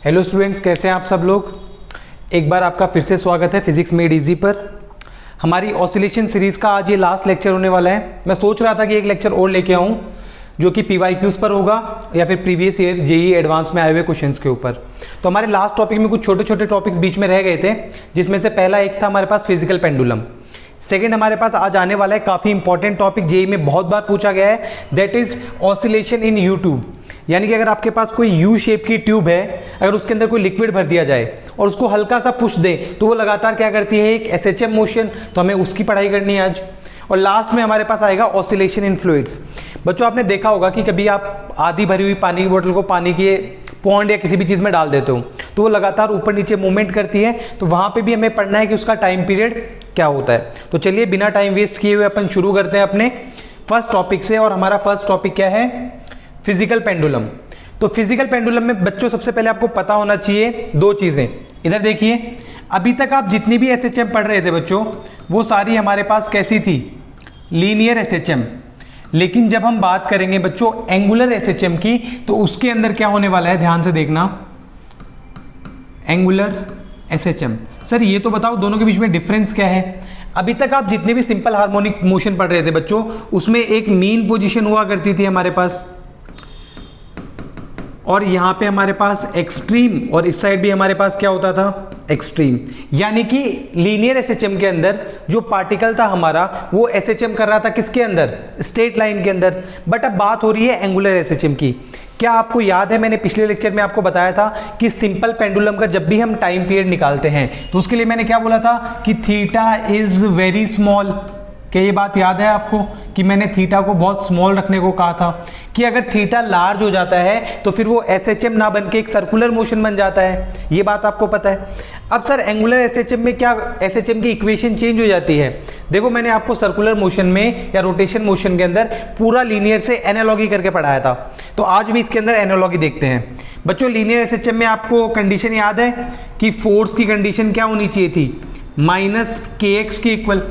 Hello students, कैसे हैं आप सब लोग। एक बार आपका फिर से स्वागत है फिजिक्स मेड इजी पर। हमारी ऑसिलेशन सीरीज़ का आज ये लास्ट लेक्चर होने वाला है। मैं सोच रहा था कि एक लेक्चर और लेके आऊँ जो कि PYQs पर होगा या फिर प्रीवियस ईयर JEE एडवांस में आए हुए क्वेश्चंस के ऊपर। तो हमारे लास्ट टॉपिक में कुछ छोटे छोटे टॉपिक्स बीच में रह गए थे, जिसमें से पहला एक था हमारे पास फिजिकल पेंडुलम। सेकेंड हमारे पास आज आने वाला है काफ़ी इंपॉर्टेंट टॉपिक, JEE में बहुत बार पूछा गया है, that is oscillation in U tube. यानी कि अगर आपके पास कोई यू शेप की ट्यूब है, अगर उसके अंदर कोई लिक्विड भर दिया जाए और उसको हल्का सा पुश दे तो वो लगातार क्या करती है, एक SHM मोशन। तो हमें उसकी पढ़ाई करनी है आज। और लास्ट में हमारे पास आएगा ऑसिलेशन इन फ्लूइड्स। बच्चों, आपने देखा होगा कि कभी आप आधी भरी हुई पानी की बोतल को पानी के पॉन्ड या किसी भी चीज़ में डाल देते हो तो वो लगातार ऊपर नीचे मूवमेंट करती है। तो वहाँ पे भी हमें पढ़ना है कि उसका टाइम पीरियड क्या होता है। तो चलिए बिना टाइम वेस्ट किए हुए अपन शुरू करते हैं अपने फर्स्ट टॉपिक से। और हमारा फर्स्ट टॉपिक क्या है, फिजिकल पेंडुलम। तो फिजिकल पेंडुलम में बच्चों सबसे पहले आपको पता होना चाहिए दो चीज़ें। इधर देखिए, अभी तक आप जितनी भी SHM पढ़ रहे थे बच्चों, वो सारी हमारे पास कैसी थी, लीनियर SHM। लेकिन जब हम बात करेंगे बच्चों एंगुलर SHM की, तो उसके अंदर क्या होने वाला है, ध्यान से देखना, एंगुलर SHM। सर ये तो बताओ दोनों के बीच में डिफरेंस क्या है। अभी तक आप जितने भी सिंपल हार्मोनिक मोशन पढ़ रहे थे बच्चों, उसमें एक मीन पोजीशन हुआ करती थी हमारे पास, और यहाँ पे हमारे पास एक्सट्रीम, और इस साइड भी हमारे पास क्या होता था, एक्सट्रीम। यानी कि लीनियर SHM के अंदर जो पार्टिकल था हमारा, वो SHM कर रहा था किसके अंदर, स्ट्रेट लाइन के अंदर। बट अब बात हो रही है एंगुलर SHM की। क्या आपको याद है, मैंने पिछले लेक्चर में आपको बताया था कि सिंपल पेंडुलम का जब भी हम टाइम पीरियड निकालते हैं तो उसके लिए मैंने क्या बोला था कि थीटा इज वेरी स्मॉल। क्या ये बात याद है आपको कि मैंने थीटा को बहुत स्मॉल रखने को कहा था कि अगर थीटा लार्ज हो जाता है तो फिर वो SHM ना बन के एक सर्कुलर मोशन बन जाता है। ये बात आपको पता है। अब सर एंगुलर SHM में क्या SHM की इक्वेशन चेंज हो जाती है। देखो, मैंने आपको सर्कुलर मोशन में या रोटेशन मोशन के अंदर पूरा लीनियर से एनालॉगी करके पढ़ाया था, तो आज भी इसके अंदर एनालॉगी देखते हैं। बच्चों लीनियर SHM में आपको कंडीशन याद है कि फोर्स की कंडीशन क्या होनी चाहिए थी, -kx के इक्वल।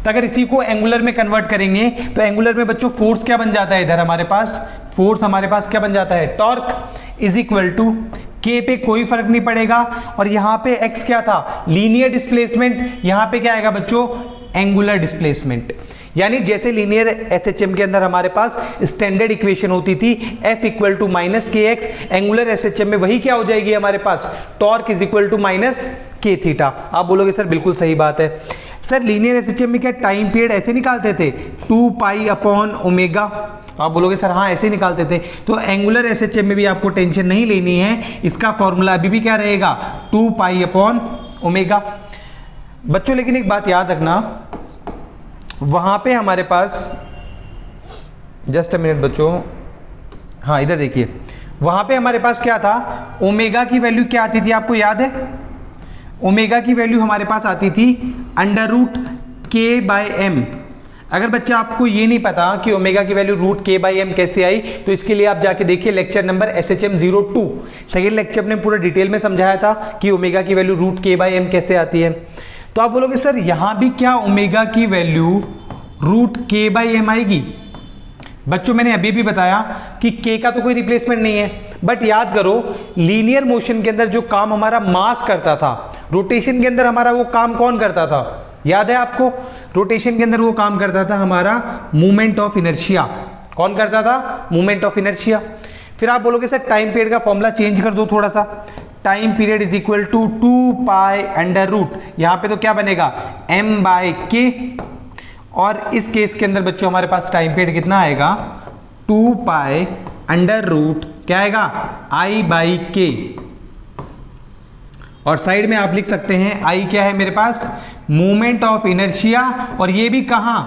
तो अगर इसी को एंगुलर में कन्वर्ट करेंगे तो एंगुलर में बच्चों फोर्स क्या बन जाता है, इधर हमारे पास फोर्स हमारे पास क्या बन जाता है, torque is equal to K पे कोई फर्क नहीं पड़ेगा। और यहाँ पे X क्या था, लीनियर डिस्प्लेसमेंट, यहाँ पे क्या आएगा बच्चों, एंगुलर डिस्प्लेसमेंट। यानी जैसे लीनियर SHM के अंदर हमारे पास स्टैंडर्ड इक्वेशन होती थी F equal to -kx, angular SHM में वही क्या हो जाएगी हमारे पास, torque is equal to -k theta. आप बोलोगे सर बिल्कुल सही बात है। सर लीनियर SHM में क्या टाइम पीरियड ऐसे निकालते थे, 2π/ω। आप बोलोगे सर हाँ ऐसे ही निकालते थे। तो एंगुलर SHM में भी आपको टेंशन नहीं लेनी है, इसका फॉर्मूला अभी भी क्या रहेगा, 2π/ω। बच्चों लेकिन एक बात याद रखना, वहां पे हमारे पास, जस्ट अ मिनट बच्चों, हाँ इधर देखिए, वहां पे हमारे पास क्या था, ओमेगा की वैल्यू क्या आती थी आपको याद है, ओमेगा की वैल्यू हमारे पास आती थी √k/m। अगर बच्चा आपको ये नहीं पता कि ओमेगा की वैल्यू √k/m कैसे आई, तो इसके लिए आप जाके देखिए lecture number SHM 02, second lecture ने पूरा डिटेल में समझाया था कि ओमेगा की वैल्यू √k/m कैसे आती है। तो आप बोलोगे सर यहाँ भी क्या ओमेगा की वैल्यू √k/m आएगी। बच्चों मैंने अभी भी बताया कि K का तो कोई रिप्लेसमेंट नहीं है, बट याद करो लीनियर मोशन के अंदर जो काम हमारा मास करता था, रोटेशन के अंदर हमारा वो काम कौन करता था, याद है आपको, रोटेशन के अंदर वो काम करता था हमारा मोमेंट ऑफ इनर्शिया। कौन करता था, मोमेंट ऑफ इनर्शिया। फिर आप बोलोगे सर टाइम पीरियड का फॉर्मूला चेंज कर दो थोड़ा सा, time period is equal to 2π√, यहाँ पे तो क्या बनेगा, m/k। और इस केस के अंदर बच्चों हमारे पास टाइम पीरियड कितना आएगा, 2π√, क्या आएगा, I/k। और साइड में आप लिख सकते हैं I क्या है मेरे पास, मोमेंट ऑफ इनर्शिया। और ये भी कहां,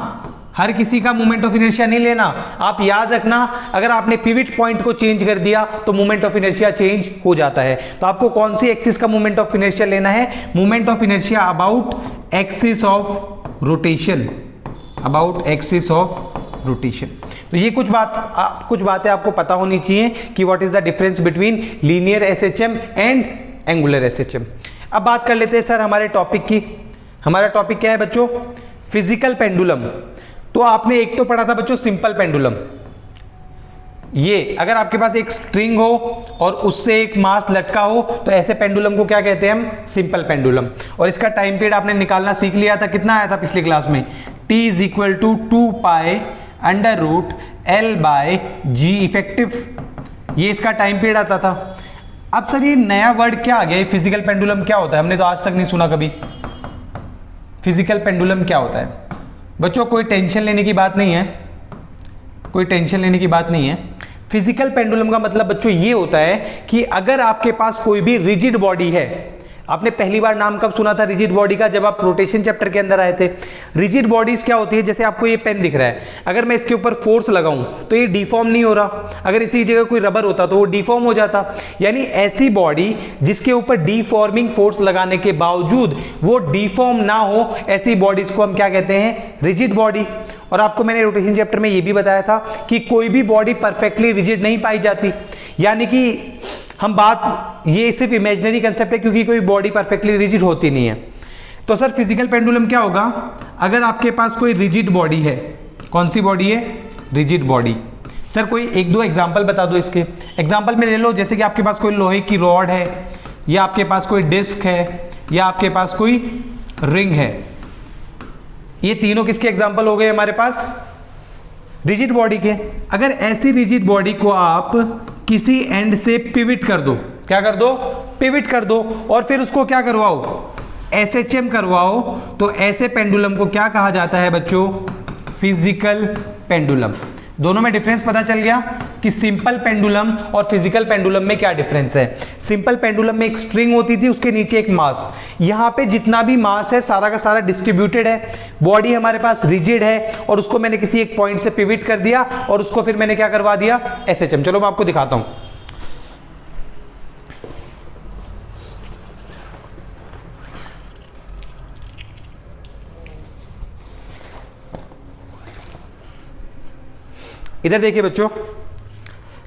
हर किसी का मोमेंट ऑफ इनर्शिया नहीं लेना। आप याद रखना, अगर आपने पिवट पॉइंट को चेंज कर दिया तो मोमेंट ऑफ इनर्शिया चेंज हो जाता है। तो आपको कौन सी एक्सिस का मोमेंट ऑफ इनर्शिया लेना है, moment of inertia about axis of rotation, about axis of rotation. तो ये कुछ बातें आपको पता होनी चाहिए कि what is the difference between linear SHM and angular SHM। अब बात कर लेते हैं सर हमारे टॉपिक की। हमारा टॉपिक क्या है बच्चों, फिजिकल पेंडुलम। तो आपने एक तो पढ़ा था बच्चों सिंपल पेंडुलम, ये अगर आपके पास एक स्ट्रिंग हो और उससे एक मास लटका हो तो ऐसे पेंडुलम को क्या कहते हैं हम? Simple pendulum. और इसका टाइम पीरियड आपने निकालना सीख लिया था, कितना आया था पिछली क्लास में? t is equal to 2 pi under root L by G effective, ये इसका टाइम पीरियड आता था। अब सर ये नया वर्ड क्या आ गया, फिजिकल पेंडुलम क्या होता है? हमने तो आज तक नहीं सुना कभी। फिजिकल पेंडुलम क्या होता है? बच्चों कोई टेंशन लेने की बात नहीं है, कोई टेंशन लेने की बात नहीं है। फिजिकल पेंडुलम का मतलब बच्चों ये होता है कि अगर आपके पास कोई भी रिजिड बॉडी है, आपने पहली बार नाम कब सुना था रिजिड बॉडी का? जब आप रोटेशन चैप्टर के अंदर आए थे। रिजिड बॉडीज क्या होती है? जैसे आपको ये पेन दिख रहा है, अगर मैं इसके ऊपर फोर्स लगाऊं तो ये डिफॉर्म नहीं हो रहा, अगर इसी जगह कोई रबर होता तो वो डिफॉर्म हो जाता। यानी ऐसी बॉडी जिसके ऊपर डिफॉर्मिंग फोर्स लगाने के बावजूद वो डिफॉर्म ना हो, ऐसी बॉडीज को हम क्या कहते हैं? Rigid body. और आपको मैंने रोटेशन चैप्टर में ये भी बताया था कि कोई भी बॉडी परफेक्टली रिजिड नहीं पाई जाती, यानी कि हम बात, ये सिर्फ इमेजिनरी कंसेप्ट है क्योंकि कोई बॉडी परफेक्टली रिजिड होती नहीं है। तो सर फिजिकल पेंडुलम क्या होगा? अगर आपके पास कोई रिजिड बॉडी है, कौन सी बॉडी है? Rigid body. सर कोई एक दो एग्जांपल बता दो इसके। एग्जांपल में ले लो, जैसे कि आपके पास कोई लोहे की रॉड है, या आपके पास कोई डिस्क है, या आपके पास कोई रिंग है। ये तीनों किसके एग्जांपल हो गए हमारे पास? रिजिड बॉडी के। अगर ऐसी रिजिड बॉडी को आप किसी एंड से पिविट कर दो, क्या कर दो? पिविट कर दो, और फिर उसको क्या करवाओ? SHM करवाओ, तो ऐसे पेंडुलम को क्या कहा जाता है बच्चों? Physical pendulum. दोनों में डिफरेंस पता चल गया कि सिंपल पेंडुलम और फिजिकल पेंडुलम में क्या डिफरेंस है। सिंपल पेंडुलम में एक स्ट्रिंग होती थी, उसके नीचे एक मास। यहाँ पे जितना भी मास है सारा का सारा डिस्ट्रीब्यूटेड है, बॉडी हमारे पास रिजिड है, और उसको मैंने किसी एक पॉइंट से पिविट कर दिया और उसको फिर मैंने क्या करवा दिया? SHM। चलो मैं आपको दिखाता हूं। इधर देखिए बच्चों,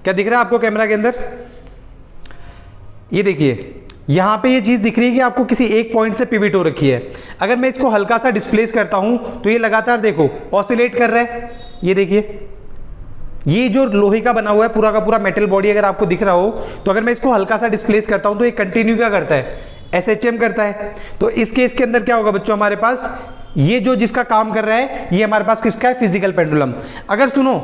क्या दिख रहा है आपको कैमरा के अंदर? ये देखिए, यहां पे ये चीज दिख रही है कि आपको किसी एक पॉइंट से पिविट हो रखी है। अगर मैं इसको हल्का सा डिस्प्लेस करता हूं तो ये लगातार देखो ऑसिलेट कर रहा है। ये देखिए, ये जो लोहे का बना हुआ है पूरा का पूरा मेटल बॉडी अगर आपको दिख रहा हो, तो अगर मैं इसको हल्का सा डिस्प्लेस करता हूं तो ये कंटिन्यू क्या करता है? SHM करता है। तो इस केस के अंदर क्या होगा बच्चों? हमारे पास ये जो जिसका काम कर रहा है, ये हमारे पास किसका है? Physical pendulum. अगर सुनो,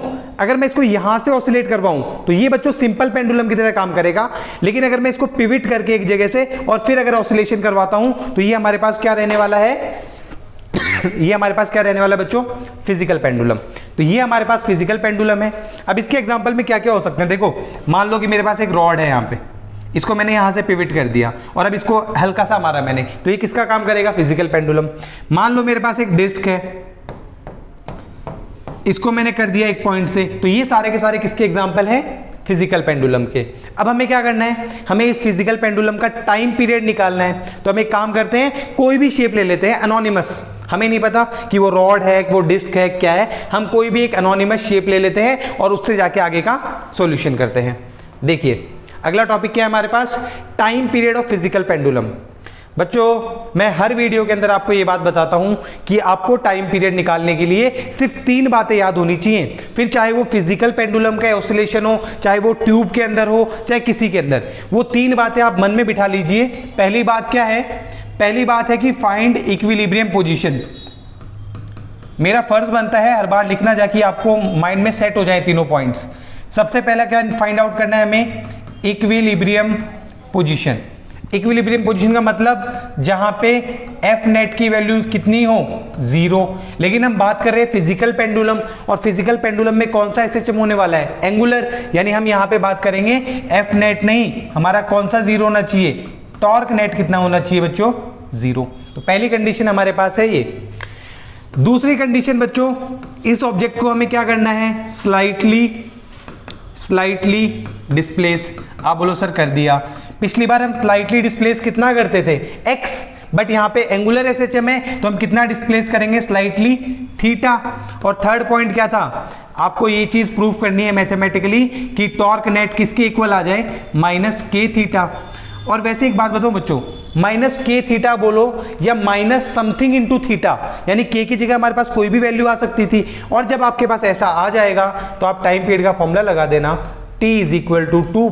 अगर मैं इसको यहां से ऑसिलेट करवाऊं तो ये बच्चों सिंपल पेंडुलम की तरह काम करेगा, लेकिन अगर मैं इसको पिविट करके एक जगह से और फिर अगर ऑसिलेशन करवाता हूं तो ये हमारे पास क्या रहने वाला है? ये हमारे पास क्या रहने वाला है बच्चों? Physical pendulum. तो ये हमारे पास फिजिकल पेंडुलम है। अब इसके एग्जांपल में क्या क्या हो सकते हैं? देखो, मान लो कि मेरे पास एक रॉड है, यहाँ पे इसको मैंने यहां से पिविट कर दिया और अब इसको हल्का सा मारा मैंने, तो ये किसका काम करेगा? Physical pendulum. मान लो मेरे पास एक डिस्क है, इसको मैंने कर दिया एक पॉइंट से, तो ये सारे के सारे किसके एग्जांपल हैं? फिजिकल पेंडुलम के। अब हमें क्या करना है? हमें इस फिजिकल पेंडुलम का टाइम पीरियड निकालना है। तो हम एक काम करते हैं, कोई भी शेप ले लेते हैं एनोनिमस, हमें नहीं पता कि वो रॉड है, वो डिस्क है, क्या है, हम कोई भी एक एनोनिमस शेप ले लेते हैं और उससे जाके आगे का सॉल्यूशन करते हैं। देखिए अगला टॉपिक क्या है हमारे पास? Time period of physical pendulum. बच्चों मैं हर वीडियो के अंदर आपको ये बात बताता हूं कि आपको टाइम पीरियड निकालने के लिए सिर्फ 3 बातें याद होनी चाहिए, फिर चाहे वो फिजिकल पेंडुलम का ऑसिलेशन हो, चाहे वो ट्यूब के अंदर हो, चाहे किसी के अंदर, वो 3 बातें आप मन में बिठा लीजिए। पहली बात क्या है? पहली बात है कि फाइंड इक्विलिब्रियम पोजीशन। मेरा फर्ज बनता है हर बार लिखना, जाके आपको माइंड में सेट हो जाए तीनों पॉइंट्स। सबसे पहला क्या फाइंड आउट करना है हमें? Equilibrium position. इक्विलिब्रियम पोजीशन का मतलब जहां पे एफ नेट की वैल्यू कितनी हो? 0। लेकिन हम बात कर रहे हैं फिजिकल पेंडुलम, और फिजिकल पेंडुलम में कौन सा SHM होने वाला है? एंगुलर। यानी हम यहां पे बात करेंगे एफ नेट नहीं, हमारा कौन सा 0 होना चाहिए? टॉर्क नेट कितना होना चाहिए बच्चों? 0। तो पहली कंडीशन हमारे पास है ये। दूसरी कंडीशन बच्चों, इस ऑब्जेक्ट को हमें क्या करना है? Slightly displace. आप बोलो सर कर दिया। पिछली बार हम स्लाइटली डिस्प्लेस कितना करते थे? x, बट यहां पे एंगुलर SHM है तो हम कितना डिस्प्लेस करेंगे? Slightly theta. और थर्ड पॉइंट क्या था? आपको ये चीज प्रूफ करनी है मैथमेटिकली कि टॉर्क नेट किसके इक्वल आ जाए? -k theta. और वैसे एक बात बताऊं बच्चों, माइनस के थीटा बोलो या माइनस समथिंग इंटू थीटा, यानी के की जगह हमारे पास कोई भी वैल्यू आ सकती थी। और जब आपके पास ऐसा आ जाएगा तो आप टाइम पीरियड का फॉर्मूला लगा देना, t is equal to 2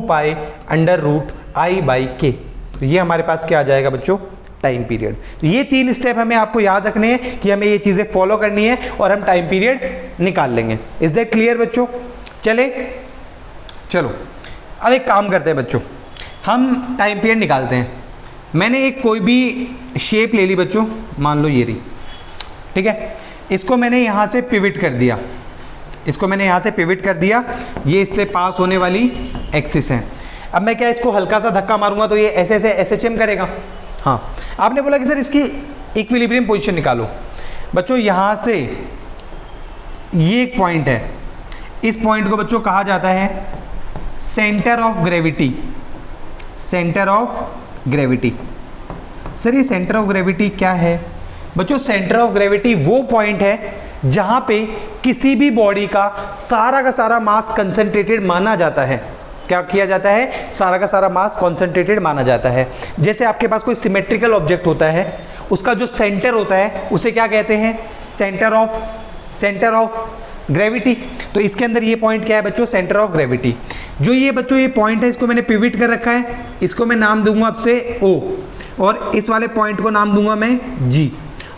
under root I by K. तो ये हमारे पास क्या आ जाएगा बच्चों, टाइम पीरियड। तो ये 3 स्टेप हमें आपको याद रखने हैं कि हमें ये चीजें फॉलो करनी है और हम टाइम पीरियड निकाल लेंगे। इज दैट क्लियर बच्चों? चलो अब एक काम करते हैं बच्चों, हम टाइम पीरियड निकालते हैं। मैंने एक कोई भी शेप ले ली बच्चों, मान लो ये रही, ठीक है। इसको मैंने यहाँ से पिविट कर दिया, इसको मैंने यहाँ से पिविट कर दिया, ये इससे पास होने वाली एक्सिस है। अब मैं क्या इसको हल्का सा धक्का मारूंगा तो ये ऐसे ऐसे एसएचएम करेगा। हाँ, आपने बोला कि सर इसकी इक्विलिब्रियम पोजीशन निकालो। बच्चों यहाँ से ये एक पॉइंट है, इस पॉइंट को बच्चों कहा जाता है centre of gravity. Centre of gravity, sir ये सेंटर ऑफ ग्रेविटी क्या है बच्चों? सेंटर ऑफ ग्रेविटी वो पॉइंट है जहां पे किसी भी बॉडी का सारा मास कंसंट्रेटेड माना जाता है। क्या किया जाता है? सारा का सारा मास कंसंट्रेटेड माना जाता है। जैसे आपके पास कोई सिमेट्रिकल ऑब्जेक्ट होता है, उसका जो सेंटर होता है उसे क्या कहते हैं? Centre of gravity. तो इसके अंदर ये पॉइंट क्या है बच्चों? Centre of gravity. जो ये बच्चों ये पॉइंट है, इसको मैंने पिविट कर रखा है, इसको मैं नाम दूंगा अब से O, और इस वाले पॉइंट को नाम दूंगा मैं G।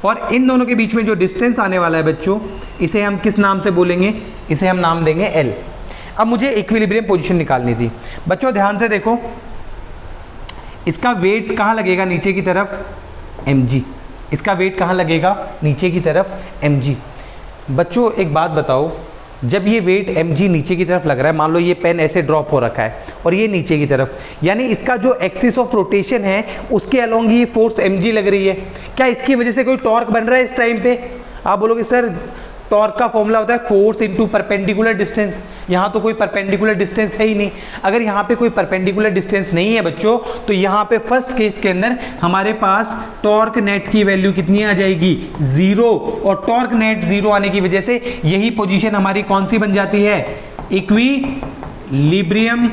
और इन दोनों के बीच में जो डिस्टेंस आने वाला है बच्चों, इसे हम किस नाम से बोलेंगे? इसे हम नाम देंगे L। अब मुझे इक्विलिब्रियम पोजीशन निकालनी थी बच्चों। ध्यान से देखो, इसका वेट कहाँ लगेगा? नीचे की तरफ mg। इसका वेट कहाँ लगेगा? नीचे की तरफ mg। बच्चों एक बात बताओ, जब ये वेट mg नीचे की तरफ लग रहा है, मान लो ये पेन ऐसे ड्रॉप हो रखा है और ये नीचे की तरफ, यानी इसका जो एक्सिस ऑफ रोटेशन है उसके अलोंग ये फोर्स mg लग रही है। क्या इसकी वजह से कोई टॉर्क बन रहा है इस टाइम पे? आप बोलोगे सर टॉर्क का फॉर्मूला होता है फोर्स इनटू परपेंडिकुलर डिस्टेंस। यहाँ तो कोई परपेंडिकुलर डिस्टेंस है ही नहीं। अगर यहाँ पे कोई परपेंडिकुलर डिस्टेंस नहीं है बच्चों, तो यहाँ पे फर्स्ट केस के अंदर हमारे पास टॉर्क नेट की वैल्यू कितनी आ जाएगी? 0। और टॉर्क नेट 0 आने की वजह से यही पोजीशन हमारी कौन सी बन जाती है? Equilibrium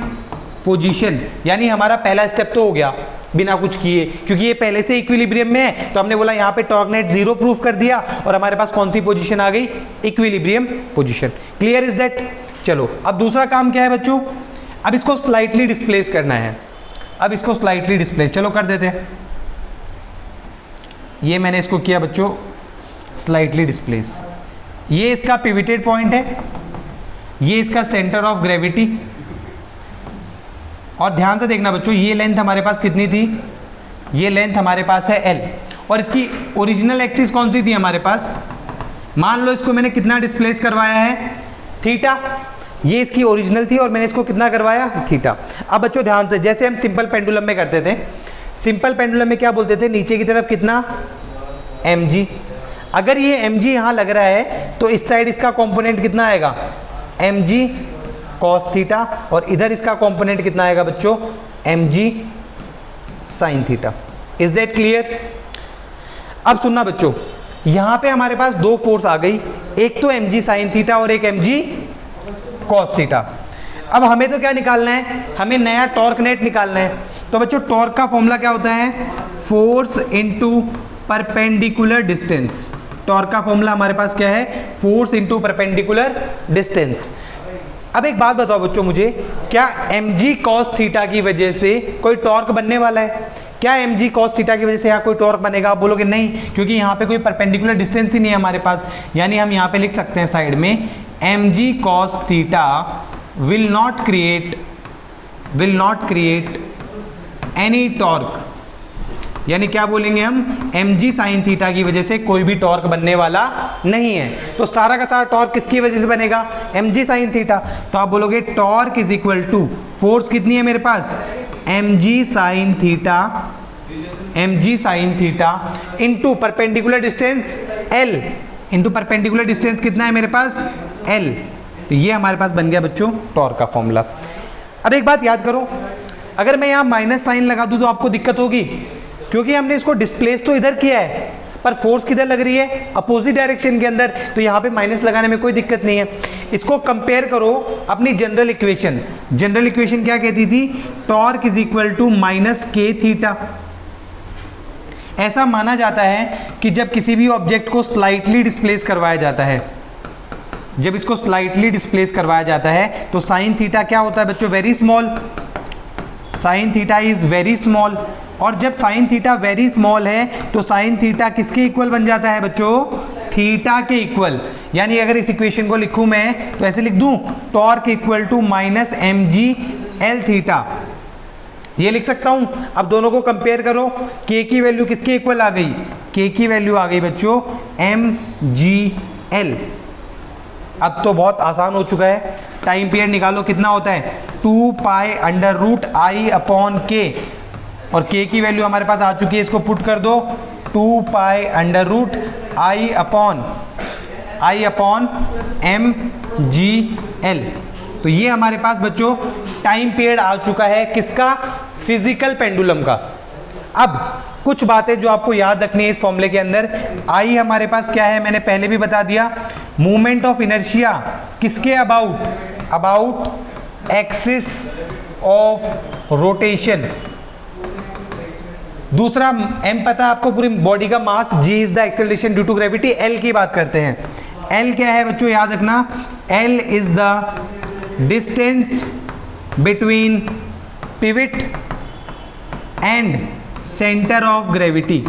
position. यानी हमारा पहला स्टेप तो हो गया बिना कुछ किए, क्योंकि ये पहले से इक्विलिब्रियम में है, तो हमने बोला यहाँ पे टॉर्क नेट 0 प्रूफ कर दिया और हमारे पास कौन सी पोजीशन आ गई? Equilibrium position. Clear is that? चलो अब दूसरा काम क्या है बच्चों? अब इसको स्लाइटली डिस्प्लेस करना है। अब इसको स्लाइटली डिस्प्लेस चलो कर देते हैं। ये मैंने इसको किया बच्चों स्लाइटली डिस्प्लेस। ये इसका पिविटेड पॉइंट है, ये इसका सेंटर ऑफ ग्रेविटी। और ध्यान से देखना बच्चों, ये लेंथ हमारे पास कितनी थी? ये लेंथ हमारे पास है L। और इसकी ओरिजिनल एक्सिस कौन सी थी हमारे पास? मान लो इसको मैंने कितना डिस्प्लेस करवाया है? थीटा। ये इसकी ओरिजिनल थी और मैंने इसको कितना करवाया? थीटा। अब बच्चों ध्यान से, जैसे हम सिंपल पेंडुलम में करते थे, सिंपल पेंडुलम में क्या बोलते थे? नीचे की तरफ कितना? mg। अगर ये mg यहाँ लग रहा है तो इस साइड इसका कॉम्पोनेंट कितना आएगा? mg cos theta. और इधर इसका कंपोनेंट कितना आएगा बच्चों? mg sin theta. Is that clear? अब सुनना बच्चों, यहां पे हमारे पास दो फोर्स आ गई, एक तो mg sin थीटा और एक mg cos थीटा। अब हमें तो क्या निकालना है? हमें नया टॉर्क नेट निकालना है। तो बच्चों टॉर्क का फॉर्मूला क्या होता है? Force into perpendicular distance. Torque का फॉर्मूला हमारे पास क्या है? Force into perpendicular distance. अब एक बात बताओ बच्चों मुझे, क्या mg cos थीटा की वजह से कोई टॉर्क बनने वाला है? क्या mg cos थीटा की वजह से यहाँ कोई टॉर्क बनेगा? आप बोलोगे नहीं, क्योंकि यहाँ पे कोई परपेंडिकुलर डिस्टेंस ही नहीं है हमारे पास। यानी हम यहाँ पे लिख सकते हैं साइड में mg cos theta will not create any torque. यानी क्या बोलेंगे हम? mg sin थीटा की वजह से कोई भी टॉर्क बनने वाला नहीं है। तो सारा का सारा टॉर्क किसकी वजह से बनेगा? mg sin theta. तो आप बोलोगे torque is equal to, force कितनी है मेरे पास? mg sin theta into perpendicular distance l। Into perpendicular distance कितना है मेरे पास? l। तो ये हमारे पास बन गया बच्चों टॉर्क का फॉर्मूला। अब एक बात याद करो, अगर मैं यहाँ माइनस साइन लगा दूँ तो आपको दिक्कत होगी, क्योंकि हमने इसको डिस्प्लेस तो इधर किया है, पर फोर्स किधर लग रही है? अपोजिट डायरेक्शन के अंदर। तो यहाँ पे माइनस लगाने में कोई दिक्कत नहीं है। इसको कंपेयर करो अपनी जनरल इक्वेशन। जनरल इक्वेशन क्या कहती थी? Torque is equal to minus K theta. ऐसा माना जाता है कि जब किसी भी ऑब्जेक्ट को स्लाइटली डिस्प्लेस करवाया जाता है, जब इसको स्लाइटली डिस्प्लेस करवाया जाता है तो साइन थीटा क्या होता है बच्चों, very small, sine theta is very small. और जब साइन थीटा वेरी स्मॉल है तो साइन थीटा किसके इक्वल बन जाता है बच्चों, थीटा के इक्वल। यानी अगर इस इक्वेशन को लिखूं मैं तो ऐसे लिख दूं, torque equal to minus M G L theta, ये लिख सकता हूं। अब दोनों को कंपेयर करो, के की वैल्यू किसके इक्वल आ गई, के की वैल्यू आ गई बच्चों एम जी एल। अब तो बहुत आसान हो चुका है, टाइम पीरियड निकालो कितना होता है, 2 pi under root I upon K, और के की वैल्यू हमारे पास आ चुकी है, इसको पुट कर दो, 2 pi under root I upon M G L. तो ये हमारे पास बच्चों टाइम पीरियड आ चुका है, किसका, फिजिकल पेंडुलम का। अब कुछ बातें जो आपको याद रखनी है इस फॉर्मूले के अंदर, आई हमारे पास क्या है, मैंने पहले भी बता दिया, मूवमेंट ऑफ इनर्शिया किसके अबाउट एक्सिस ऑफ रोटेशन। दूसरा एम पता है आपको, पूरी बॉडी का mass, g is the acceleration due to gravity. L की बात करते हैं, एल क्या है बच्चों, याद रखना, L is the distance between pivot and centre of gravity.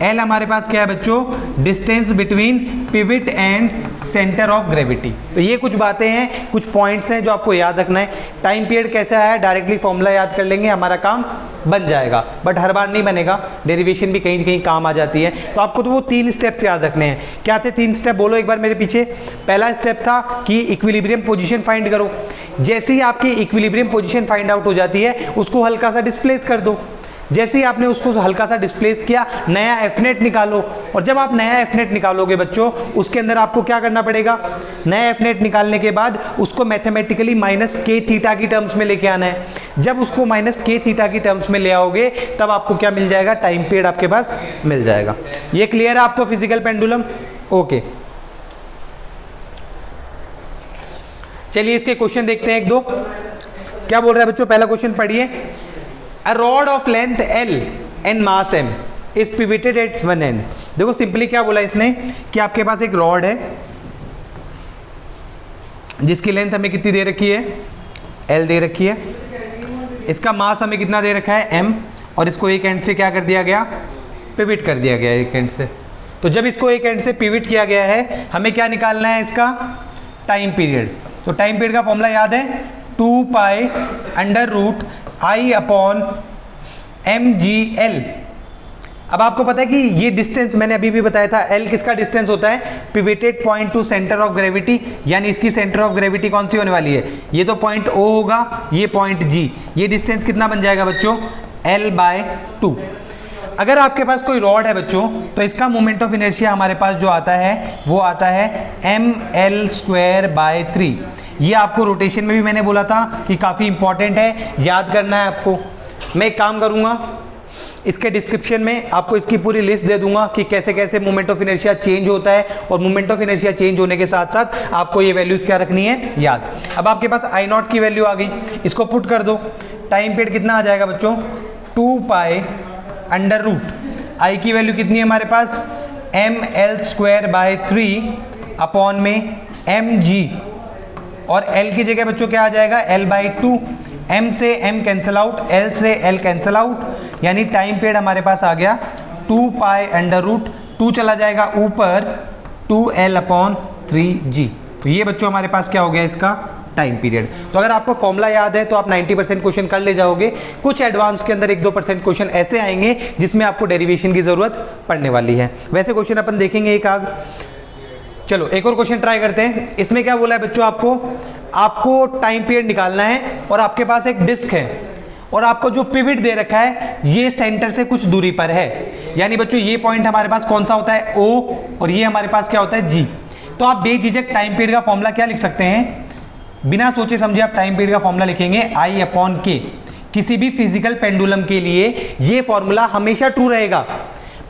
L हमारे पास क्या है बच्चों, distance between pivot and centre of gravity. तो ये कुछ बातें हैं, कुछ पॉइंट्स हैं जो आपको याद रखना है। टाइम पीरियड कैसे आया, डायरेक्टली फॉर्मूला याद कर लेंगे, हमारा काम बन जाएगा, बट हर बार नहीं बनेगा, डेरिवेशन भी कहीं कहीं काम आ जाती है। तो आपको तो वो 3 स्टेप्स याद रखने हैं। क्या थे 3 स्टेप, बोलो एक बार मेरे पीछे। पहला स्टेप था कि इक्विलिब्रियम पोजीशन फाइंड करो। जैसे ही आपकी इक्विलिब्रियम पोजीशन फाइंड आउट हो जाती है, उसको हल्का सा डिस्प्लेस कर दो। जैसे ही आपने उसको हल्का सा डिस्प्लेस किया, नया एफनेट निकालो। और जब आप नया एफनेट निकालोगे बच्चों, उसके अंदर आपको क्या करना पड़ेगा, नया एफनेट निकालने के बाद उसको मैथमेटिकली माइनस के थीटा की टर्म्स में लेके आना है। जब उसको माइनस के थीटा की टर्म्स में ले आओगे, तब आपको क्या मिल जाएगा, टाइम पीरियड आपके पास मिल जाएगा। ये क्लियर है आपको फिजिकल पेंडुलम, ओके। चलिए इसके क्वेश्चन देखते हैं, 1-2 क्या बोल रहा है बच्चों। पहला क्वेश्चन पढ़िए, A rod of length L and mass M is pivoted at one end। देखो सिंपली क्या बोला इसने कि आपके पास एक रॉड है जिसकी लेंथ हमें कितनी दे रखी है, L दे रखी है, इसका मास हमें कितना दे रखा है, M, और इसको एक एंड से क्या कर दिया गया, पिविट कर दिया गया एक एंड से। तो जब इसको एक एंड से पिविट किया गया है, हमें क्या निकालना है, इसका टाइम पीरियड। तो टाइम पीरियड का फॉर्मूला याद है, 2 pi under root I upon M G L. अब आपको पता है कि ये डिस्टेंस मैंने अभी भी बताया था, एल किसका डिस्टेंस होता है, pivoted point to centre of gravity. यानी इसकी सेंटर ऑफ ग्रेविटी कौन सी होने वाली है, ये तो पॉइंट ओ होगा, ये पॉइंट जी। ये डिस्टेंस कितना बन जाएगा बच्चों, L/2। अगर आपके पास कोई रॉड है बच्चों, तो इसका मोमेंट ऑफ इनर्शिया हमारे पास जो आता है वो आता है mL²/3। ये आपको रोटेशन में भी मैंने बोला था कि काफ़ी इंपॉर्टेंट है, याद करना है आपको। मैं एक काम करूँगा, इसके डिस्क्रिप्शन में आपको इसकी पूरी लिस्ट दे दूंगा कि कैसे कैसे मोमेंट ऑफ इनर्शिया चेंज होता है, और मोमेंट ऑफ इनर्शिया चेंज होने के साथ साथ आपको ये वैल्यूज़ क्या रखनी है, याद। अब आपके पास I0 की वैल्यू आ गई, इसको पुट कर दो। टाइम पीरियड कितना आ जाएगा बच्चों, 2 पाई अंडर रूट आई की वैल्यू कितनी है हमारे पास, mL²/3 अपॉन में mg, और L की जगह बच्चों क्या आ जाएगा, L/2। M से M कैंसिल आउट, L से L कैंसिल आउट, यानी टाइम पीरियड हमारे पास आ गया 2 पाई अंडर रूट, 2 चला जाएगा ऊपर, 2L/3g। तो ये बच्चों हमारे पास क्या हो गया, इसका टाइम पीरियड। तो अगर आपको फॉर्मूला याद है तो आप 90% क्वेश्चन कर ले जाओगे। कुछ एडवांस के अंदर 1-2% क्वेश्चन ऐसे आएंगे जिसमें आपको डेरिवेशन की जरूरत पड़ने वाली है। वैसे क्वेश्चन अपन देखेंगे एक आग। चलो एक और क्वेश्चन ट्राई करते हैं। इसमें क्या बोला है बच्चों, आपको टाइम पीरियड निकालना है, और आपके पास एक डिस्क है, और आपको जो पिविट दे रखा है ये सेंटर से कुछ दूरी पर है। यानी बच्चों ये पॉइंट हमारे पास कौन सा होता है, O, और ये हमारे पास क्या होता है, G। तो आप बेझिझक टाइम पीरियड का फॉर्मूला क्या लिख सकते हैं, बिना सोचे समझे आप टाइम पीरियड का फॉर्मूला लिखेंगे I/K। किसी भी फिजिकल पेंडुलम के लिए ये फॉर्मूला हमेशा ट्रू रहेगा।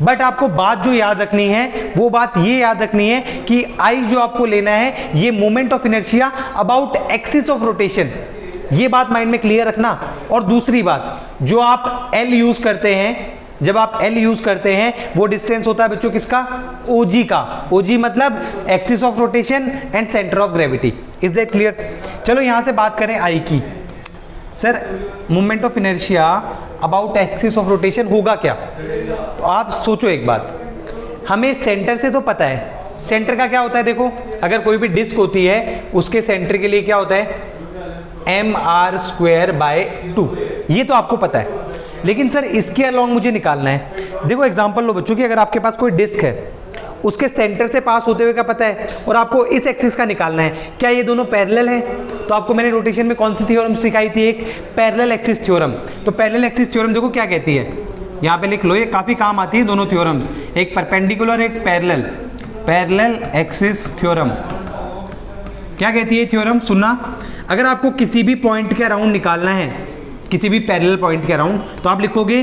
बट आपको बात जो याद रखनी है वो बात ये याद रखनी है कि I जो आपको लेना है ये moment of inertia about axis of rotation, ये बात माइंड में क्लियर रखना। और दूसरी बात, जो आप L यूज करते हैं जब आप L यूज करते हैं वो डिस्टेंस होता है बच्चों किसका, OG का। OG मतलब axis of rotation and centre of gravity. Is that clear? चलो यहां से बात करें I की। Sir moment of inertia about axis of rotation होगा क्या? तो आप सोचो एक बात, हमें सेंटर से तो पता है, सेंटर का क्या होता है, देखो अगर कोई भी डिस्क होती है उसके सेंटर के लिए क्या होता है, mr²/2, ये तो आपको पता है। लेकिन सर इसके अलोंग मुझे निकालना है। देखो एग्जांपल लो बच्चों कि अगर आपके पास कोई डिस्क है, उसके सेंटर से पास होते हुए का पता है और आपको इस एक्सिस का निकालना है, क्या ये दोनों पैरेलल हैं? तो आपको मैंने रोटेशन में कौन सी थ्योरम सिखाई थी, एक पैरेलल एक्सिस थ्योरम। तो पैरेलल एक्सिस थ्योरम देखो क्या कहती है, यहाँ पे लिख लो, ये काफी काम आती है दोनों थ्योरम्स, एक परपेंडिकुलर एक पैरेलल, पैरेलल एक्सिस थ्योरम। क्या कहती है थ्योरम, सुनना, अगर आपको किसी भी पॉइंट के अराउंड निकालना है, किसी भी पैरेलल पॉइंट के अराउंड, तो आप लिखोगे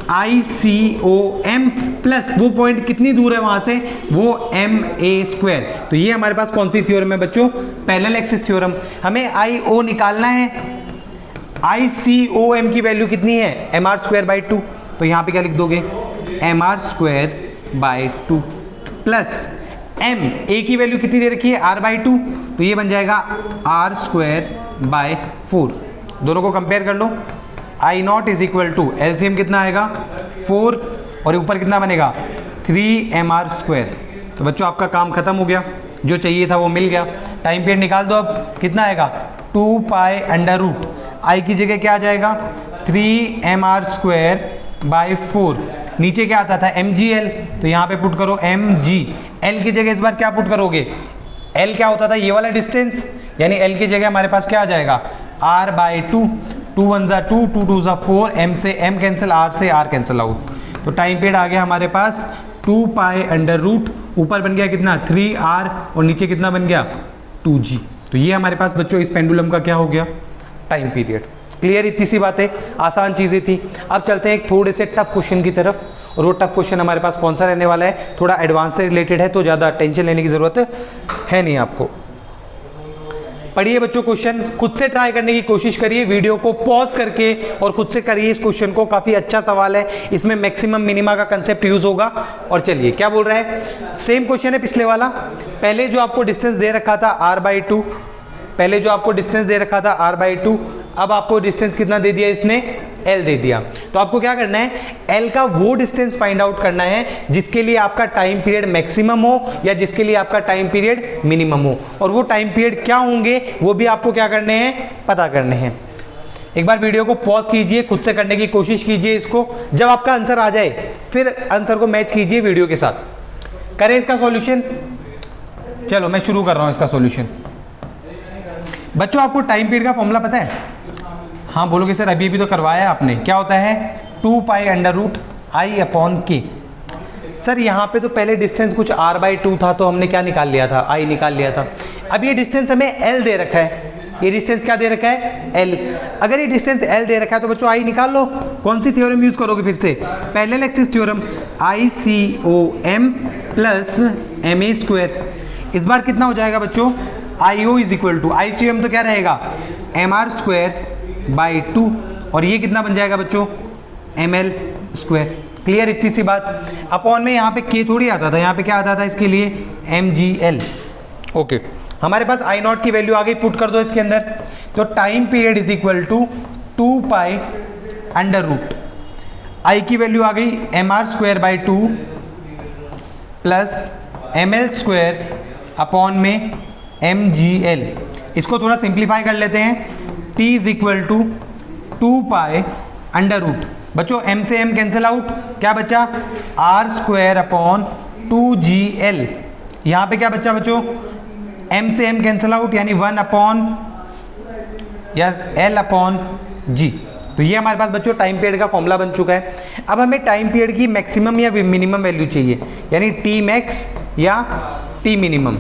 ICOM प्लस वो पॉइंट कितनी दूर है वहां से, वो MA²। तो ये हमारे पास कौन सी थ्योरम है बच्चों, पैरेलल एक्सिस थ्योरम। हमें IO निकालना है, ICOM की वैल्यू कितनी है, mr²/2। तो यहाँ पे क्या लिख दोगे, mr²/2 प्लस m, a की वैल्यू कितनी दे रखी है, r/2, तो ये बन जाएगा r²/4। दोनों को कंपेयर कर लो, I0 is equal to LCM कितना आएगा 4 और ऊपर कितना बनेगा 3mr²। तो बच्चों आपका काम खत्म हो गया, जो चाहिए था वो मिल गया। टाइम पीरियड निकाल दो, अब कितना आएगा 2π√, I की जगह क्या आ जाएगा 3mr²/4, नीचे क्या आता था mgl, तो यहाँ पे पुट करो mg, L की जगह इस बार क्या पुट करोगे, L क्या होता था ये वाला डिस्टेंस, यानी L की जगह हमारे पास क्या आ जाएगा r/2, 2 1 = 2, 2 2 = 4, m से m कैंसिल, r से r कैंसिल आउट। तो टाइम पीरियड आ गया हमारे पास 2π√, ऊपर बन गया कितना 3r और नीचे कितना बन गया 2g। तो ये हमारे पास बच्चों इस पेंडुलम का क्या हो गया, टाइम पीरियड। क्लियर, इतनी सी बातें, आसान चीज़ें थी। अब चलते हैं एक थोड़े से टफ क्वेश्चन की तरफ, और वो टफ क्वेश्चन हमारे पास कौन सा रहने वाला है, थोड़ा एडवांस से रिलेटेड है, तो ज़्यादा टेंशन लेने की ज़रूरत है नहीं आपको। पढ़िए बच्चों क्वेश्चन, खुद से ट्राई करने की कोशिश करिए, वीडियो को पॉज करके और खुद से करिए इस क्वेश्चन को। काफ़ी अच्छा सवाल है, इसमें मैक्सिमम मिनिमा का कंसेप्ट यूज होगा। और चलिए क्या बोल रहा है, सेम क्वेश्चन है पिछले वाला। पहले जो आपको डिस्टेंस दे रखा था r/2, पहले जो आपको डिस्टेंस दे रखा था r/2, अब आपको डिस्टेंस कितना दे दिया इसने, L दे दिया। तो आपको क्या करना है, L का वो डिस्टेंस फाइंड आउट करना है जिसके लिए आपका टाइम पीरियड मैक्सिमम हो या जिसके लिए आपका टाइम पीरियड मिनिमम हो। और वो टाइम पीरियड क्या होंगे वो भी आपको क्या करने हैं, पता करने हैं। एक बार वीडियो को पॉज कीजिए, खुद से करने की कोशिश कीजिए इसको। जब आपका आंसर आ जाए फिर आंसर को मैच कीजिए वीडियो के साथ। करें इसका सॉल्यूशन। चलो मैं शुरू कर रहा हूँ इसका सॉल्यूशन। बच्चों आपको टाइम पीरियड का फॉर्मूला पता है? हाँ बोलोगे सर अभी भी तो करवाया आपने। क्या होता है 2π√I/k। सर यहाँ पे तो पहले डिस्टेंस कुछ r/2 था, तो हमने क्या निकाल लिया था, I निकाल लिया था। अब ये डिस्टेंस हमें L दे रखा है, ये डिस्टेंस क्या दे रखा है L। अगर ये डिस्टेंस L दे रखा है तो बच्चों I निकाल लो। कौन सी थ्योरम यूज करोगे फिर से, parallel axis theorem, ICOM plus MA²। इस बार कितना हो जाएगा बच्चों, IO is equal to, ICOM तो क्या रहेगा mr²/2 और ये कितना बन जाएगा बच्चों ml²। क्लियर, इतनी सी बात। अपॉन में यहाँ पे k थोड़ी आता था, यहाँ पे क्या आता था इसके लिए mgl। ओके, हमारे पास I0 की वैल्यू आ गई, पुट कर दो इसके अंदर। तो time period is equal to 2π√, I की वैल्यू आ गई mr²/2 प्लस ml² अपॉन में mgl। इसको थोड़ा सिंप्लीफाई कर लेते हैं, t इज इक्वल टू 2π√। बच्चों m से m कैंसिल आउट, क्या बचा r²/2gl। यहाँ पे क्या बचा बच्चों, m से m कैंसिल आउट यानी 1/L/g। तो ये हमारे पास बच्चों टाइम पीरियड का फॉर्मूला बन चुका है। अब हमें टाइम पीरियड की मैक्सिमम या मिनिमम वैल्यू चाहिए, यानी t मैक्स या t मिनिमम।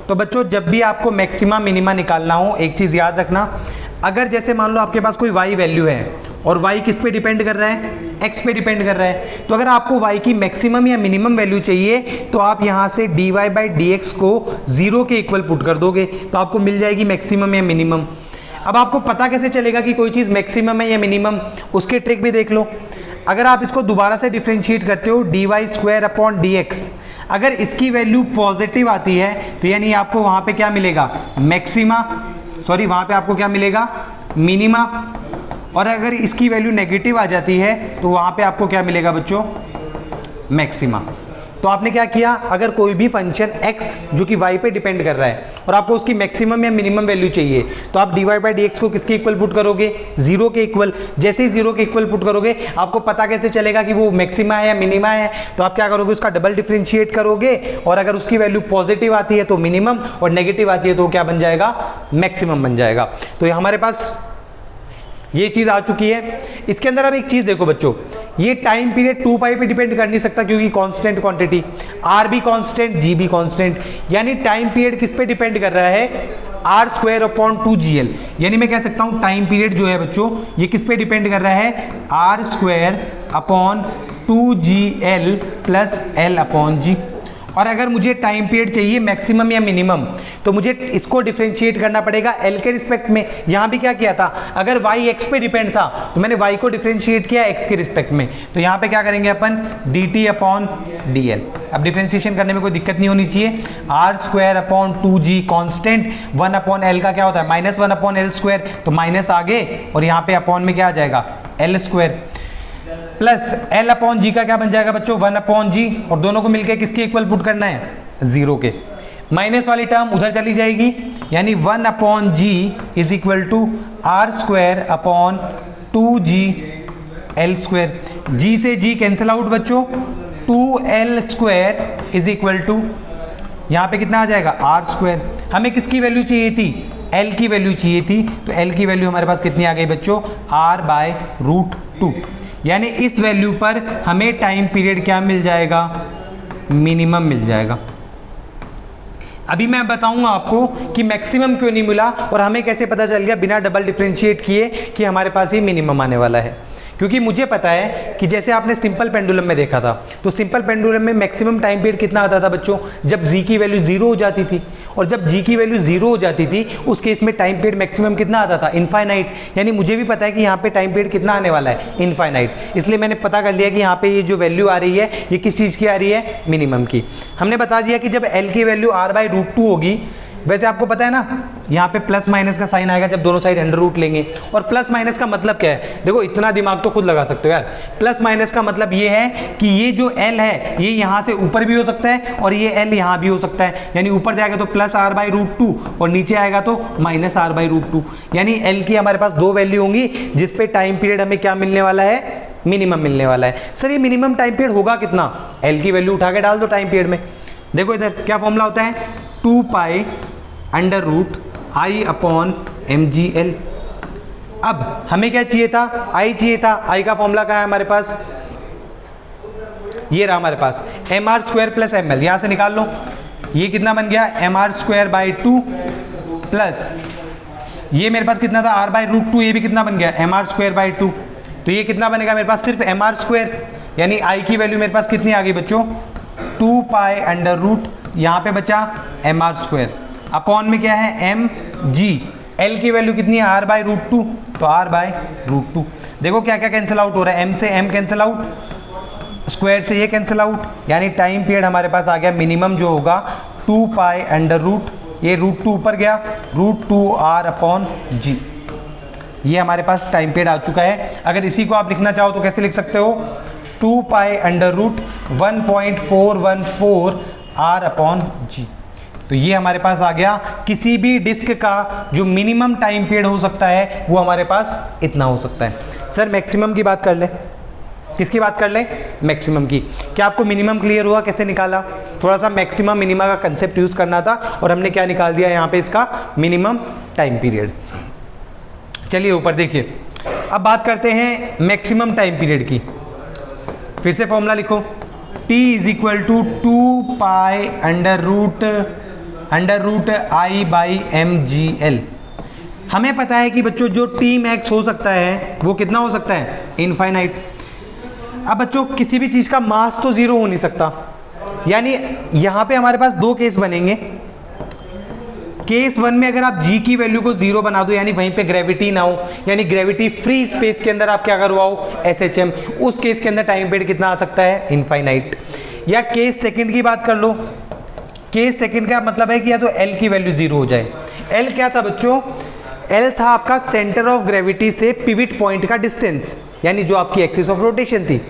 तो बच्चों जब भी आपको मैक्सिमा मिनिमा निकालना हो, एक चीज़ याद रखना, अगर जैसे मान लो आपके पास कोई y वैल्यू है और y किस पे डिपेंड कर रहा है, x पे डिपेंड कर रहा है, तो अगर आपको y की मैक्सिमम या मिनिमम वैल्यू चाहिए तो आप यहाँ से dy/dx को 0 के इक्वल पुट कर दोगे, तो आपको मिल जाएगी मैक्सिमम या मिनिमम। अब आपको पता कैसे चलेगा कि कोई चीज़ मैक्सिमम है या मिनिमम, उसके ट्रिक भी देख लो। अगर आप इसको दोबारा से डिफ्रेंशिएट करते हो dy² अगर इसकी वैल्यू पॉजिटिव आती है तो यानी आपको वहां पे क्या मिलेगा, मैक्सिमा, सॉरी वहां पे आपको क्या मिलेगा, मिनिमा। और अगर इसकी वैल्यू नेगेटिव आ जाती है तो वहां पे आपको क्या मिलेगा बच्चों, मैक्सिमा। तो आपने क्या किया, अगर कोई भी फंक्शन x जो कि y पे डिपेंड कर रहा है और आपको उसकी मैक्सिमम या मिनिमम वैल्यू चाहिए तो आप dy/dx को किसके इक्वल पुट करोगे, 0 के इक्वल। जैसे ही 0 के इक्वल पुट करोगे आपको पता कैसे चलेगा कि वो मैक्सिमा है या मिनिमा है, तो आप क्या करोगे, उसका डबल डिफरेंशिएट करोगे और अगर उसकी वैल्यू पॉजिटिव आती है तो मिनिमम और नेगेटिव आती है तो क्या बन जाएगा, मैक्सिमम बन जाएगा। तो ये हमारे पास ये चीज आ चुकी है। इसके अंदर अब एक चीज देखो बच्चों, ये टाइम पीरियड 2π पे डिपेंड कर नहीं सकता क्योंकि कांस्टेंट क्वांटिटी, r भी कांस्टेंट, g भी कांस्टेंट, यानी टाइम पीरियड किस पे डिपेंड कर रहा है, r²/2gl। यानी मैं कह सकता हूं टाइम पीरियड जो है बच्चों ये किस पे डिपेंड कर रहा है, r²/2gl + l/g। और अगर मुझे टाइम पीरियड चाहिए मैक्सिमम या मिनिमम तो मुझे इसको डिफरेंशिएट करना पड़ेगा एल के रिस्पेक्ट में। यहां भी क्या किया था, अगर y x पे डिपेंड था तो मैंने y को डिफरेंशिएट किया x के रिस्पेक्ट में, तो यहां पे क्या करेंगे अपन, dt/dl। अब डिफरेंशिएशन करने में कोई दिक्कत नहीं होनी चाहिए। r²/2g कांस्टेंट, 1/l का क्या होता है, -1/l², तो माइनस आगे और यहाँ पे अपॉन में क्या आ जाएगा, l² प्लस l/g का क्या बन जाएगा बच्चों, 1/g, और दोनों को मिलकर किसके इक्वल पुट करना है, 0 के। माइनस वाली टर्म उधर चली जाएगी यानी 1/g is equal to r²/2g l²। g से g कैंसिल आउट बच्चों, 2l² इज इक्वल टू यहाँ पे कितना आ जाएगा, r²। हमें किसकी वैल्यू चाहिए थी, l की वैल्यू चाहिए थी, तो l की वैल्यू हमारे पास कितनी आ गई बच्चों, r/√2। यानी इस वैल्यू पर हमें टाइम पीरियड क्या मिल जाएगा, मिनिमम मिल जाएगा। अभी मैं बताऊंगा आपको कि मैक्सिमम क्यों नहीं मिला और हमें कैसे पता चल गया बिना डबल डिफरेंशिएट किए कि हमारे पास ही मिनिमम आने वाला है। क्योंकि मुझे पता है कि जैसे आपने सिंपल पेंडुलम में देखा था तो सिंपल पेंडुलम में मैक्सिमम टाइम पीरियड कितना आता था बच्चों, जब जी की वैल्यू 0 हो जाती थी, और जब जी की वैल्यू 0 हो जाती थी उस केस में टाइम पीरियड मैक्सिमम कितना आता था, इनफाइनाइट। यानी मुझे भी पता है कि यहाँ पे टाइम पीरियड कितना आने वाला है, इनफाइनाइट। इसलिए मैंने पता कर लिया कि यहाँ पे ये जो वैल्यू आ रही है ये किस चीज़ की आ रही है, मिनिमम की। हमने बता दिया कि जब एल की वैल्यू r/√2 होगी, वैसे आपको पता है ना यहाँ पे प्लस माइनस का साइन आएगा जब दोनों साइड अंडर रूट लेंगे। और प्लस माइनस का मतलब क्या है, देखो इतना दिमाग तो खुद लगा सकते हो यार। प्लस माइनस का मतलब ये है कि ये जो l है ये यहाँ से ऊपर भी हो सकता है और ये l यहाँ भी हो सकता है। यानी ऊपर जाएगा तो प्लस r/√2 और नीचे आएगा तो माइनस r/√2। यानी l की हमारे पास दो वैल्यू होंगी जिसपे टाइम पीरियड हमें क्या मिलने वाला है, मिनिमम मिलने वाला है। सर ये मिनिमम टाइम पीरियड होगा कितना, l की वैल्यू उठा के डाल दो टाइम पीरियड में। देखो इधर क्या फॉर्मूला होता है, 2π √i/mgl। अब हमें क्या चाहिए था, i चाहिए था। i का फॉर्मूला क्या है हमारे पास, ये रहा हमारे पास mr² + ml। यहां से निकाल लो, ये कितना बन गया, mr²/2 प्लस ये मेरे पास कितना था r/√2, ये भी कितना बन गया mr²/2। तो ये कितना बनेगा मेरे पास, सिर्फ mr²। यानी i की वैल्यू मेरे पास कितनी आ गई बच्चों, 2π यहाँ पे बचा mr², अपॉन में क्या है mg। l की वैल्यू कितनी है, r/√2, तो r/√2। देखो क्या क्या कैंसिल आउट हो रहा है, m से m कैंसिल आउट, स्क्वायर से ये कैंसिल आउट। यानी टाइम पीरियड हमारे पास आ गया मिनिमम जो होगा 2π ये √2 ऊपर गया, √2r/g। ये हमारे पास टाइम पीरियड आ चुका है। अगर इसी को आप लिखना चाहो तो कैसे लिख सकते हो, 2π√1.414r/g। तो ये हमारे पास आ गया, किसी भी डिस्क का जो मिनिमम टाइम पीरियड हो सकता है वो हमारे पास इतना हो सकता है। सर मैक्सिमम की बात कर ले, किसकी बात कर ले, मैक्सिमम की। क्या आपको मिनिमम क्लियर हुआ कैसे निकाला, थोड़ा सा मैक्सिमम मिनिमा का कंसेप्ट यूज करना था और हमने क्या निकाल दिया यहाँ पे, इसका मिनिमम टाइम पीरियड। चलिए ऊपर देखिए, अब बात करते हैं मैक्सिमम टाइम पीरियड की। फिर से फॉर्मूला लिखो, t = 2π √i/mgl। हमें पता है कि बच्चों जो t मैक्स हो सकता है वो कितना हो सकता है, इनफाइनाइट। अब बच्चों किसी भी चीज़ का मास तो 0 हो नहीं सकता, यानी यहाँ पे हमारे पास दो केस बनेंगे। केस 1 में अगर आप g की वैल्यू को 0 बना दो, यानी वहीं पे ग्रेविटी ना हो, यानी ग्रेविटी फ्री स्पेस के अंदर आप क्या करवाओ, SHM, उस केस के अंदर टाइम पीरियड कितना आ सकता है, इनफाइनाइट। या केस सेकंड की बात कर लो, केस सेकंड का मतलब है कि या तो L की वैल्यू 0 हो जाए। L क्या था बच्चों, L था आपका सेंटर ऑफ ग्रेविटी से पिविट पॉइंट का डिस्टेंस, यानी जो आपकी एक्सिस ऑफ रोटेशन थी।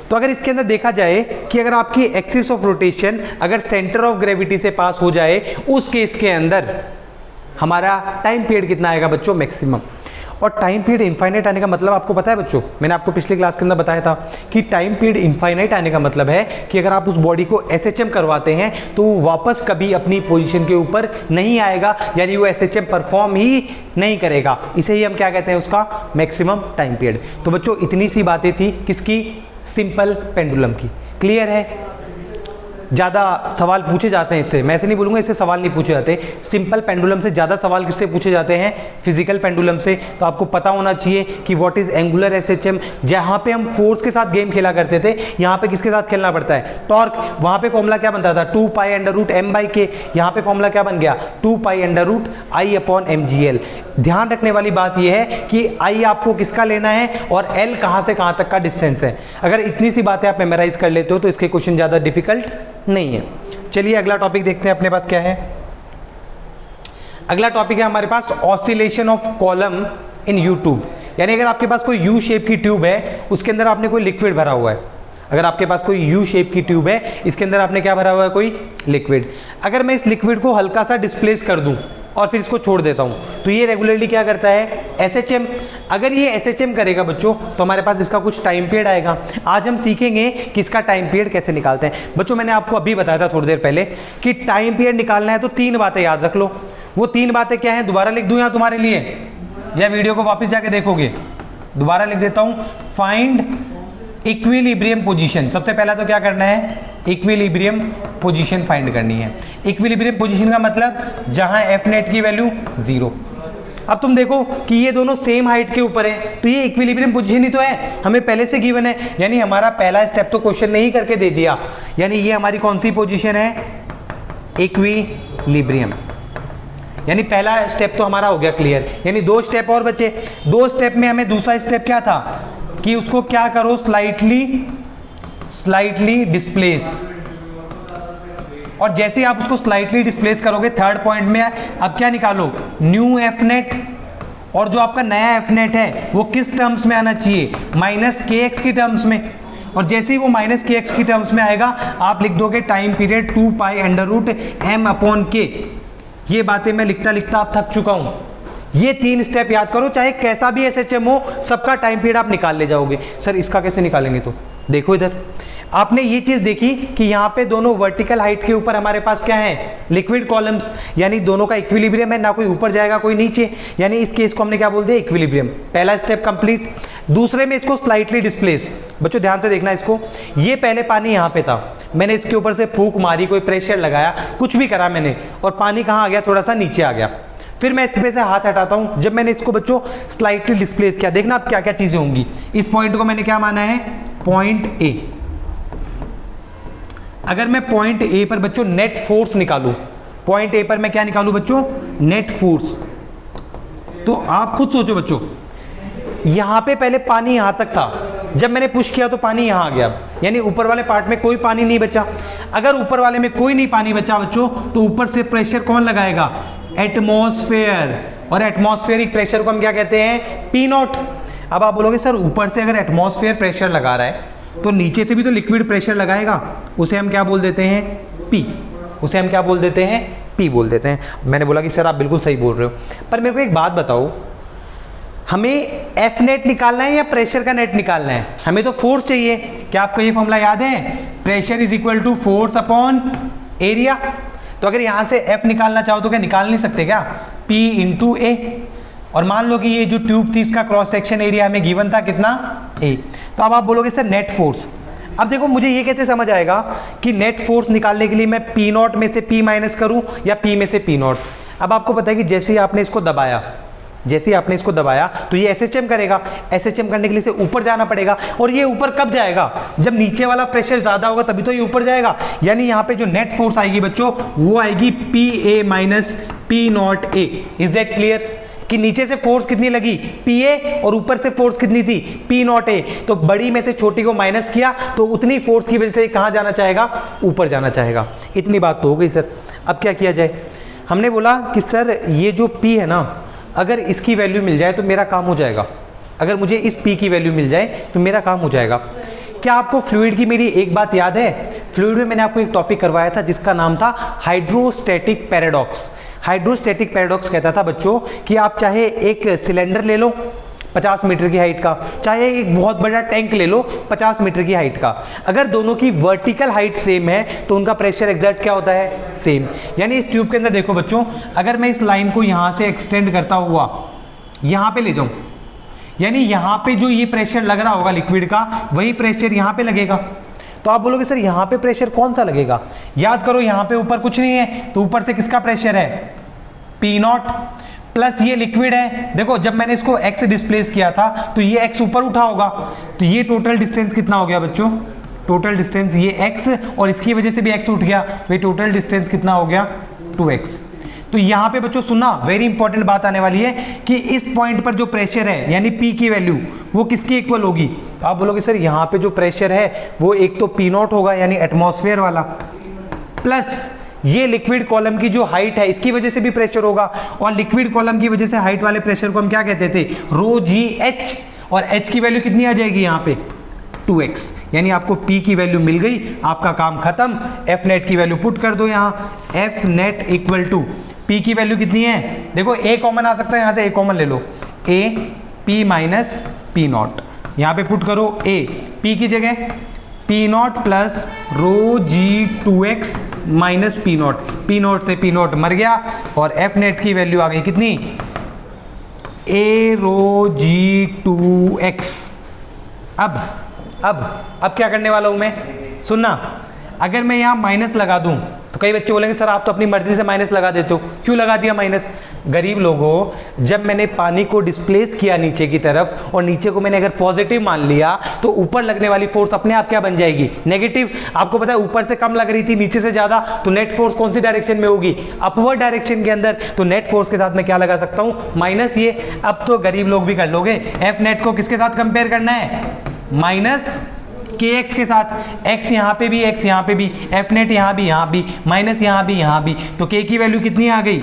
तो अगर इसके अंदर देखा जाए कि अगर आपकी एक्सिस ऑफ रोटेशन अगर सेंटर ऑफ ग्रेविटी से पास हो जाए, उस केस के अंदर हमारा टाइम पीरियड कितना आएगा बच्चों, मैक्सिमम। और टाइम पीरियड इनफाइनाइट आने का मतलब आपको पता है बच्चों, मैंने आपको पिछली क्लास के अंदर बताया था कि टाइम पीरियड इनफाइनाइट आने का मतलब है कि अगर आप उस बॉडी को SHM करवाते हैं तो वो वापस कभी अपनी पोजीशन के ऊपर नहीं आएगा, यानी वो SHM परफॉर्म ही नहीं करेगा। इसे ही हम क्या कहते हैं, उसका मैक्सिमम टाइम पीरियड। तो बच्चों इतनी सी बातें थी किसकी, सिंपल पेंडुलम की। क्लियर है? ज़्यादा सवाल पूछे जाते हैं इससे, मैं ऐसे नहीं बोलूँगा इससे सवाल नहीं पूछे जाते, सिंपल पेंडुलम से ज़्यादा सवाल किससे पूछे जाते हैं, फिजिकल पेंडुलम से। तो आपको पता होना चाहिए कि व्हाट इज़ एंगुलर SHM। जहाँ पे हम फोर्स के साथ गेम खेला करते थे, यहाँ पे किसके साथ खेलना पड़ता है, टॉर्क। वहाँ पे फॉर्मूला क्या बनता था, 2π√m/k। यहाँ पे फॉर्मूला क्या बन गया, 2π√I/mgl। ध्यान रखने वाली बात यह है कि I आपको किसका लेना है और L कहाँ से कहाँ तक का डिस्टेंस है। अगर इतनी सी बातें आप मेमोराइज कर लेते हो तो इसके क्वेश्चन ज़्यादा डिफिकल्ट नहीं है। चलिए अगला टॉपिक देखते हैं अपने पास क्या है। अगला टॉपिक है हमारे पास oscillation of column in U tube. यानी अगर आपके पास कोई यू शेप की ट्यूब है, उसके अंदर आपने कोई लिक्विड भरा हुआ है। अगर आपके पास कोई यू शेप की ट्यूब है, इसके अंदर आपने क्या भरा हुआ है, कोई लिक्विड। अगर मैं इस लिक्विड को हल्का सा डिस्प्लेस कर दूं और फिर इसको छोड़ देता हूं, तो ये रेगुलरली क्या करता है, SHM। अगर ये SHM करेगा बच्चों तो हमारे पास इसका कुछ टाइम पीरियड आएगा। आज हम सीखेंगे कि इसका टाइम पीरियड कैसे निकालते हैं। बच्चों मैंने आपको अभी बताया था थोड़ी देर पहले कि टाइम पीरियड निकालना है तो 3 बातें याद रख लो। वो 3 बातें क्या हैं, दोबारा लिख दूं यहाँ तुम्हारे लिए, या वीडियो को वापस जाके देखोगे? दोबारा लिख देता हूं। Find equilibrium position. सबसे पहला तो क्या करना है, इक्विलिब्रियम पोजीशन फाइंड करनी है। इक्विलिब्रियम पोजीशन का मतलब जहां एफ नेट की वैल्यू 0। अब तुम देखो कि ये दोनों सेम हाइट के ऊपर है, तो ये इक्विलिब्रियम पोजीशन ही तो है, हमें पहले से गिवन है। यानी हमारा पहला स्टेप तो क्वेश्चन ने ही करके दे दिया। यानी ये हमारी कौन सी पोजीशन है, इक्विलिब्रियम। यानी पहला स्टेप तो हमारा हो गया क्लियर। यानी 2 स्टेप और बचे। 2 स्टेप में हमें दूसरा स्टेप क्या था कि उसको क्या करो, स्लाइटली डिस्प्लेस। और जैसे आप उसको स्लाइटली डिस्प्लेस करोगे, थर्ड पॉइंट में अब क्या निकालो, न्यू एफ नेट। और जो आपका नया एफ नेट है वो किस टर्म्स में आना चाहिए, -kx की टर्म्स में। और जैसे ही वो -kx की टर्म्स में आएगा, आप लिख दोगे टाइम पीरियड 2π√m/k। ये बातें मैं लिखता लिखता आप थक चुका हूं। ये 3 स्टेप याद करो, चाहे कैसा भी SHM हो, सबका टाइम पीरियड आप निकाल ले जाओगे। सर इसका कैसे निकालेंगे, तो देखो इधर आपने ये चीज देखी कि यहाँ पे दोनों वर्टिकल हाइट के ऊपर हमारे पास क्या है, लिक्विड कॉलम्स। यानी दोनों का इक्विलिब्रियम है, ना कोई ऊपर जाएगा कोई नीचे। यानी इस केस को हमने क्या बोल दिया, इक्विलिब्रियम। पहला स्टेप कंप्लीट। दूसरे में इसको स्लाइटली डिस्प्लेस। बच्चों ध्यान से देखना इसको, ये पहले पानी यहाँ पे था, मैंने इसके ऊपर से फूंक मारी, कोई प्रेशर लगाया, कुछ भी करा मैंने, और पानी कहाँ आ गया, थोड़ा सा नीचे आ गया। फिर मैं इस पे से हाथ हटाता हूं। जब मैंने इसको बच्चों स्लाइटली डिस्प्लेस किया, देखना अब क्या क्या चीजें होंगी। इस पॉइंट को मैंने क्या माना है, पॉइंट ए। अगर मैं पॉइंट ए पर बच्चों नेट फोर्स निकालूं, पॉइंट ए पर मैं क्या निकालूं बच्चों, नेट फोर्स। तो आप खुद सोचो बच्चों, यहां पे पहले पानी यहां तक था, जब मैंने पुश किया तो पानी यहां आ गया, यानी ऊपर वाले पार्ट में कोई पानी नहीं बचा। अगर ऊपर वाले में कोई नहीं पानी बचा बच्चों, तो ऊपर से प्रेशर कौन लगाएगा, एटमॉस्फेयर। और एटमॉस्फेरिक प्रेशर को हम क्या कहते हैं, P0। अब आप बोलोगे सर ऊपर से अगर एटमॉस्फेयर प्रेशर लगा रहा है तो नीचे से भी तो लिक्विड प्रेशर लगाएगा, उसे हम क्या बोल देते हैं, P। उसे हम क्या बोल देते हैं, P बोल देते हैं। मैंने बोला कि सर आप बिल्कुल सही बोल रहे हो, पर मेरे को एक बात बताओ, हमें एफ नेट निकालना है या प्रेशर का नेट निकालना है? हमें तो फोर्स चाहिए। क्या आपको ये फॉर्मूला याद है, pressure is equal to force upon area. तो अगर यहां से एफ निकालना चाहो तो क्या निकाल नहीं सकते क्या, P इंटू ए। और मान लो कि ये जो ट्यूब थी इसका क्रॉस सेक्शन एरिया हमें गिवन था कितना, A। तो अब आप बोलोगे सर नेट फोर्स। अब देखो मुझे ये कैसे समझ आएगा कि नेट फोर्स निकालने के लिए मैं P0 में से P माइनस करूं या P में से P0। अब आपको पता है कि जैसे ही आपने इसको दबाया, तो ये SHM करेगा। SHM करने के लिए इसे ऊपर जाना पड़ेगा, और ये ऊपर कब जाएगा, जब नीचे वाला प्रेशर ज्यादा होगा तभी तो ये ऊपर जाएगा। यानी यहाँ पे जो नेट फोर्स आएगी बच्चों, वो आएगी PA minus P not a. Is that clear कि नीचे से फोर्स कितनी लगी Pa और ऊपर से फोर्स कितनी थी पी नॉट ए। तो बड़ी में से छोटी को माइनस किया तो उतनी फोर्स की वजह से कहाँ जाना चाहेगा, ऊपर जाना चाहेगा। इतनी बात तो हो गई सर। अब क्या किया जाए, हमने बोला कि सर ये जो P है ना, अगर इसकी वैल्यू मिल जाए तो मेरा काम हो जाएगा। अगर मुझे इस P की वैल्यू मिल जाए तो मेरा काम हो जाएगा। क्या आपको फ्लूइड की मेरी एक बात याद है? फ्लूइड में मैंने आपको एक टॉपिक करवाया था जिसका नाम था हाइड्रोस्टैटिक पैराडॉक्स। हाइड्रोस्टैटिक पैराडॉक्स कहता था बच्चों कि आप चाहे एक सिलेंडर ले लो 50 मीटर की हाइट का, चाहे एक बहुत बड़ा टैंक ले लो 50 मीटर की हाइट का, अगर दोनों की वर्टिकल हाइट सेम है तो उनका प्रेशर एग्जर्ट क्या होता है, सेम। यानी इस ट्यूब के अंदर देखो बच्चों, अगर मैं इस लाइन को यहाँ से एक्सटेंड करता हुआ यहाँ पे ले जाऊँ, यानी यहाँ पे जो ये प्रेशर लग रहा होगा लिक्विड का, वही प्रेशर यहाँ पे लगेगा। तो आप बोलोगे सर यहाँ पे प्रेशर कौन सा लगेगा? याद करो यहाँ पे ऊपर कुछ नहीं है, तो ऊपर से किसका प्रेशर है, पी नॉट, प्लस ये लिक्विड है। देखो जब मैंने इसको x डिस्प्लेस किया था तो ये x ऊपर उठा होगा, तो ये टोटल डिस्टेंस कितना हो गया बच्चों, टोटल डिस्टेंस ये x, और इसकी वजह से भी x उठ गया, तो ये टोटल डिस्टेंस कितना हो गया 2x। तो यहाँ पे बच्चों सुनना, वेरी इंपॉर्टेंट बात आने वाली है कि इस पॉइंट पर जो प्रेशर है यानी P की वैल्यू वो किसकी इक्वल होगी। तो आप बोलोगे सर यहाँ पे जो प्रेशर है वो एक तो P नॉट होगा यानी एटमॉस्फेयर वाला, प्लस ये लिक्विड कॉलम की जो हाइट है इसकी वजह से भी प्रेशर होगा, और लिक्विड कॉलम की वजह से हाइट वाले प्रेशर को हम क्या कहते थे, रो जी एच, और h की वैल्यू कितनी आ जाएगी यहाँ पे 2x। यानी आपको P की वैल्यू मिल गई, आपका काम खत्म। F नेट की वैल्यू पुट कर दो यहाँ, F net equal to P की वैल्यू कितनी है, देखो A कॉमन आ सकता है, यहाँ से A कॉमन ले लो, A P minus P nought, यहाँ पे पुट करो A, P की जगह P nought plus rho G 2x minus P nought, P nought से P नॉट मर गया, और F नेट की वैल्यू आ गई कितनी, A रो जी 2x। अब क्या करने वाला हूं मैं, सुनना, अगर मैं यहाँ माइनस लगा दूं तो कई बच्चे बोलेंगे सर आप तो अपनी मर्जी से माइनस लगा देते हो, क्यों लगा दिया माइनस। गरीब लोगों, जब मैंने पानी को डिस्प्लेस किया नीचे की तरफ, और नीचे को मैंने अगर पॉजिटिव मान लिया तो ऊपर लगने वाली फोर्स अपने आप क्या बन जाएगी, नेगेटिव। आपको पता है ऊपर से कम लग रही थी नीचे से ज्यादा, तो नेट फोर्स कौन सी डायरेक्शन में होगी, अपवर्ड डायरेक्शन के अंदर। तो नेट फोर्स के साथ मैं क्या लगा सकता हूँ, माइनस ये। अब तो गरीब लोग भी कर लोगे, एफ नेट को किसके साथ कंपेयर करना है, माइनस kx के साथ, x यहाँ पे भी, x यहाँ पे भी, f नेट यहाँ भी, माइनस यहाँ भी, तो k की वैल्यू कितनी आ गई,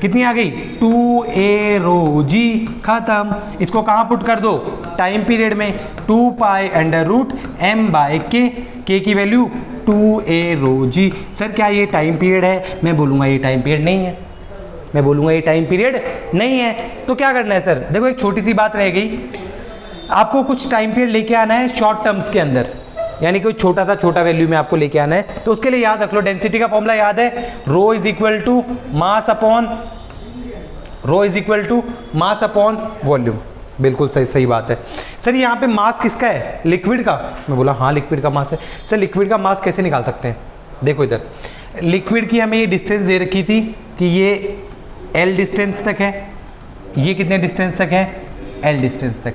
कितनी आ गई 2a रो जी, खत्म। इसको कहाँ पुट कर दो, टाइम पीरियड में, 2 pi under root m by k की value 2a rho G. Sir क्या ये टाइम पीरियड है, मैं बोलूँगा ये टाइम पीरियड नहीं है, मैं बोलूँगा ये टाइम पीरियड नहीं है। तो क्या करना है सर, देखो एक छोटी सी बात रह गई, आपको कुछ टाइम पीरियड लेके आना है शॉर्ट टर्म्स के अंदर, यानी कोई छोटा वैल्यू में आपको लेके आना है। तो उसके लिए याद रख लो, डेंसिटी का फॉर्मूला याद है, rho is equal to mass upon volume. बिल्कुल सही बात है। सर यहाँ पे मास किसका है, लिक्विड का। मैं बोला हाँ लिक्विड का मास है। सर लिक्विड का मास कैसे निकाल सकते हैं, देखो इधर, लिक्विड की हमें ये डिस्टेंस दे रखी थी कि ये L डिस्टेंस तक है, ये कितने डिस्टेंस तक है, L डिस्टेंस तक।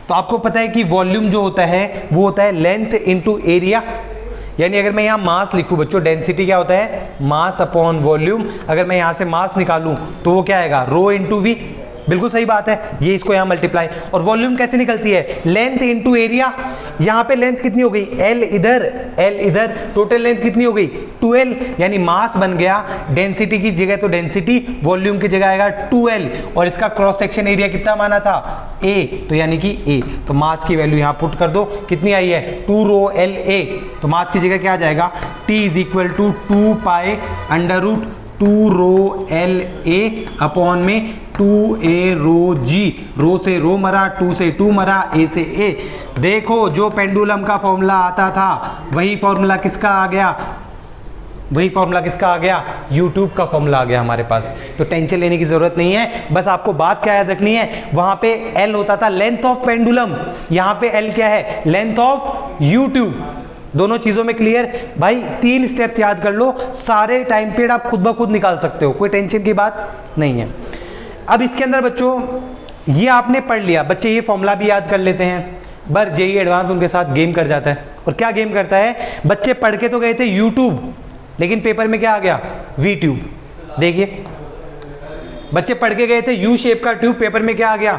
तो आपको पता है कि वॉल्यूम जो होता है वो होता है लेंथ इनटू एरिया, यानी अगर मैं यहाँ मास लिखूं बच्चों, डेंसिटी क्या होता है, मास अपॉन वॉल्यूम। अगर मैं यहाँ से मास निकालूं तो वो क्या आएगा, रो इनटू वी। बिल्कुल सही बात है, ये इसको यहाँ मल्टीप्लाई। और वॉल्यूम कैसे निकलती है, लेंथ इनटू एरिया। यहाँ पे लेंथ कितनी हो गई, L इधर, टोटल लेंथ कितनी हो गई 2L, यानी मास बन गया, डेंसिटी की जगह तो डेंसिटी, वॉल्यूम की जगह आएगा 2L, और इसका क्रॉस सेक्शन एरिया कितना माना था, A, तो यानी कि A। तो मास की वैल्यू यहाँ पुट कर दो, कितनी आई है 2 रो L A। तो मास की जगह क्या आ जाएगा, T is equal to 2 pi under root 2 rho L A upon में 2a रो जी, रो से रो मरा, 2 से 2 मरा, a से a। देखो जो पेंडुलम का फॉर्मूला आता था वही फॉर्मूला किसका आ गया, YouTube का फॉर्मूला आ गया हमारे पास। तो टेंशन लेने की जरूरत नहीं है, बस आपको बात क्या याद रखनी है, वहां पे L होता था लेंथ ऑफ पेंडुलम, यहाँ पे L क्या है, लेंथ ऑफ YouTube। दोनों चीजों में क्लियर भाई, 3 स्टेप्स याद कर लो, सारे टाइम पीरियड आप खुद ब खुद निकाल सकते हो, कोई टेंशन की बात नहीं है। अब इसके अंदर बच्चों ये आपने पढ़ लिया, बच्चे ये फॉर्मूला भी याद कर लेते हैं, पर जेईई एडवांस उनके साथ गेम कर जाता है। और क्या गेम करता है, बच्चे पढ़ के तो गए थे यूट्यूब, लेकिन पेपर में क्या आ गया, वीट्यूब। देखिए बच्चे पढ़ के गए थे यू शेप का ट्यूब, पेपर में क्या आ गया,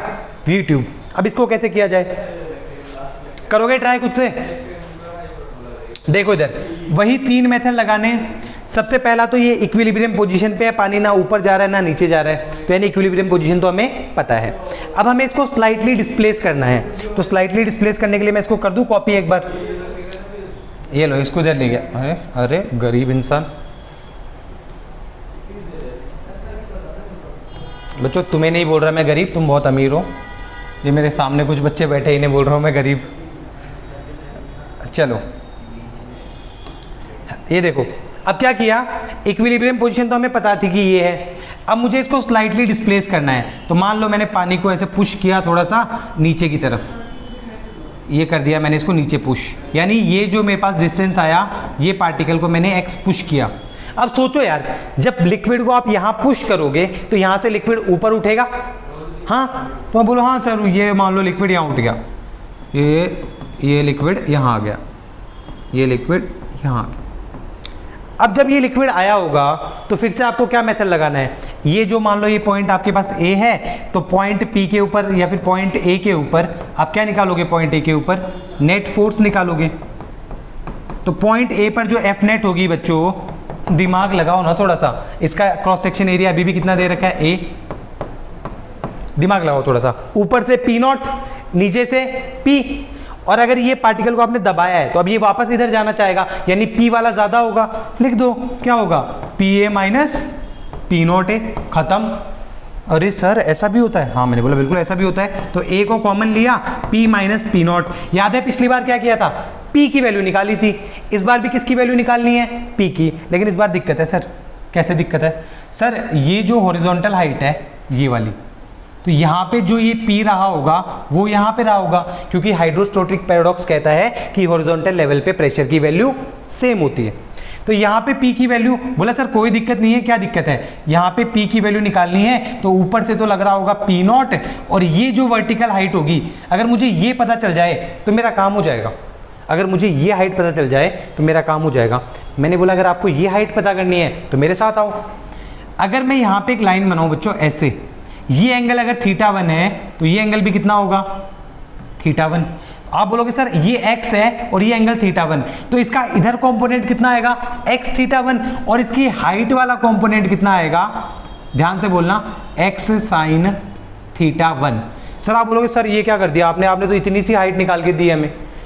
वी ट्यूब। अब इसको कैसे किया जाए, करोगे ट्राई खुद से? देखो इधर वही 3 मेथड लगाने। सबसे पहला तो ये इक्विलिब्रियम पोजीशन पे है, पानी ना ऊपर जा रहा है ना नीचे जा रहा है, तो यानी इक्विलिब्रियम पोजीशन तो हमें पता है। अब हमें इसको स्लाइटली डिस्प्लेस करना है, तो स्लाइटली डिस्प्लेस करने के लिए मैं इसको कर दूं कॉपी एक बार। ये लो, इसको इधर ले गया। अरे अरे गरीब इंसान। बच्चों तुम्हें नहीं बोल रहा मैं गरीब, तुम बहुत अमीर हो। ये मेरे सामने कुछ बच्चे बैठे, इन्हें बोल रहा हूँ मैं गरीब। चलो ये देखो, अब क्या किया, इक्विलिब्रियम पोजीशन तो हमें पता थी कि ये है। अब मुझे इसको स्लाइटली डिस्प्लेस करना है, तो मान लो मैंने पानी को ऐसे पुश किया थोड़ा सा नीचे की तरफ, ये कर दिया मैंने इसको नीचे पुश, यानी ये जो मेरे पास डिस्टेंस आया, ये पार्टिकल को मैंने x पुश किया। अब सोचो यार, जब लिक्विड को आप यहाँ पुश करोगे तो यहाँ से लिक्विड ऊपर उठेगा, हाँ? तो मैं बोलो हाँ सर, ये मान लो लिक्विड यहाँ उठ गया, ये लिक्विड यहाँ आ गया, ये लिक्विड यहाँ आ गया। अब जब ये लिक्विड आया होगा तो फिर से आपको क्या मेथड लगाना है, ये जो मान लो ये पॉइंट आपके पास A है, तो पॉइंट P के ऊपर या फिर पॉइंट A के ऊपर आप क्या निकालोगे, पॉइंट A के ऊपर नेट फोर्स निकालोगे। तो पॉइंट A पर जो F नेट होगी बच्चों, दिमाग लगाओ ना थोड़ा सा, इसका क्रॉस सेक्शन एरिया अभी भी कितना दे रखा है, A, दिमाग लगाओ थोड़ा सा। ऊपर से P नॉट, नीचे से P, और अगर ये पार्टिकल को आपने दबाया है तो अब ये वापस इधर जाना चाहेगा, यानी P वाला ज्यादा होगा, लिख दो क्या होगा, PA minus P not A, खत्म। अरे सर ऐसा भी होता है? हाँ मैंने बोला बिल्कुल ऐसा भी होता है। तो A को कॉमन लिया, P माइनस P नॉट। याद है पिछली बार क्या किया था, P की वैल्यू निकाली थी, इस बार भी किसकी वैल्यू निकालनी है, P की। लेकिन इस बार दिक्कत है सर, कैसे दिक्कत है सर, ये जो हॉरिजॉन्टल हाइट है ये वाली, तो यहाँ पे जो ये P रहा होगा वो यहाँ पे रहा होगा, क्योंकि हाइड्रोस्टैटिक पैराडॉक्स कहता है कि हॉरिजॉन्टल लेवल पे प्रेशर की वैल्यू सेम होती है। तो यहाँ पे P की वैल्यू, बोला सर कोई दिक्कत नहीं है, क्या दिक्कत है, यहाँ पे P की वैल्यू निकालनी है, तो ऊपर से तो लग रहा होगा P नॉट, और ये जो वर्टिकल हाइट होगी, अगर मुझे ये पता चल जाए तो मेरा काम हो जाएगा। अगर मुझे ये हाइट पता चल जाए तो मेरा काम हो जाएगा। मैंने बोला अगर आपको ये हाइट पता करनी है तो मेरे साथ आओ। अगर मैं यहाँ पे एक लाइन बनाऊँ बच्चों ऐसे, ये एंगल अगर θ1 है तो ये एंगल भी कितना होगा, θ1। आप बोलोगे सर ये x है और ये एंगल θ1, तो इसका इधर कंपोनेंट कितना आएगा, x θ1, और इसकी हाइट वाला कंपोनेंट कितना आएगा, ध्यान से बोलना, x sin θ1। सर आप बोलोगे सर ये क्या कर दिया आपने तो इतनी सी हाइट निकाल के दी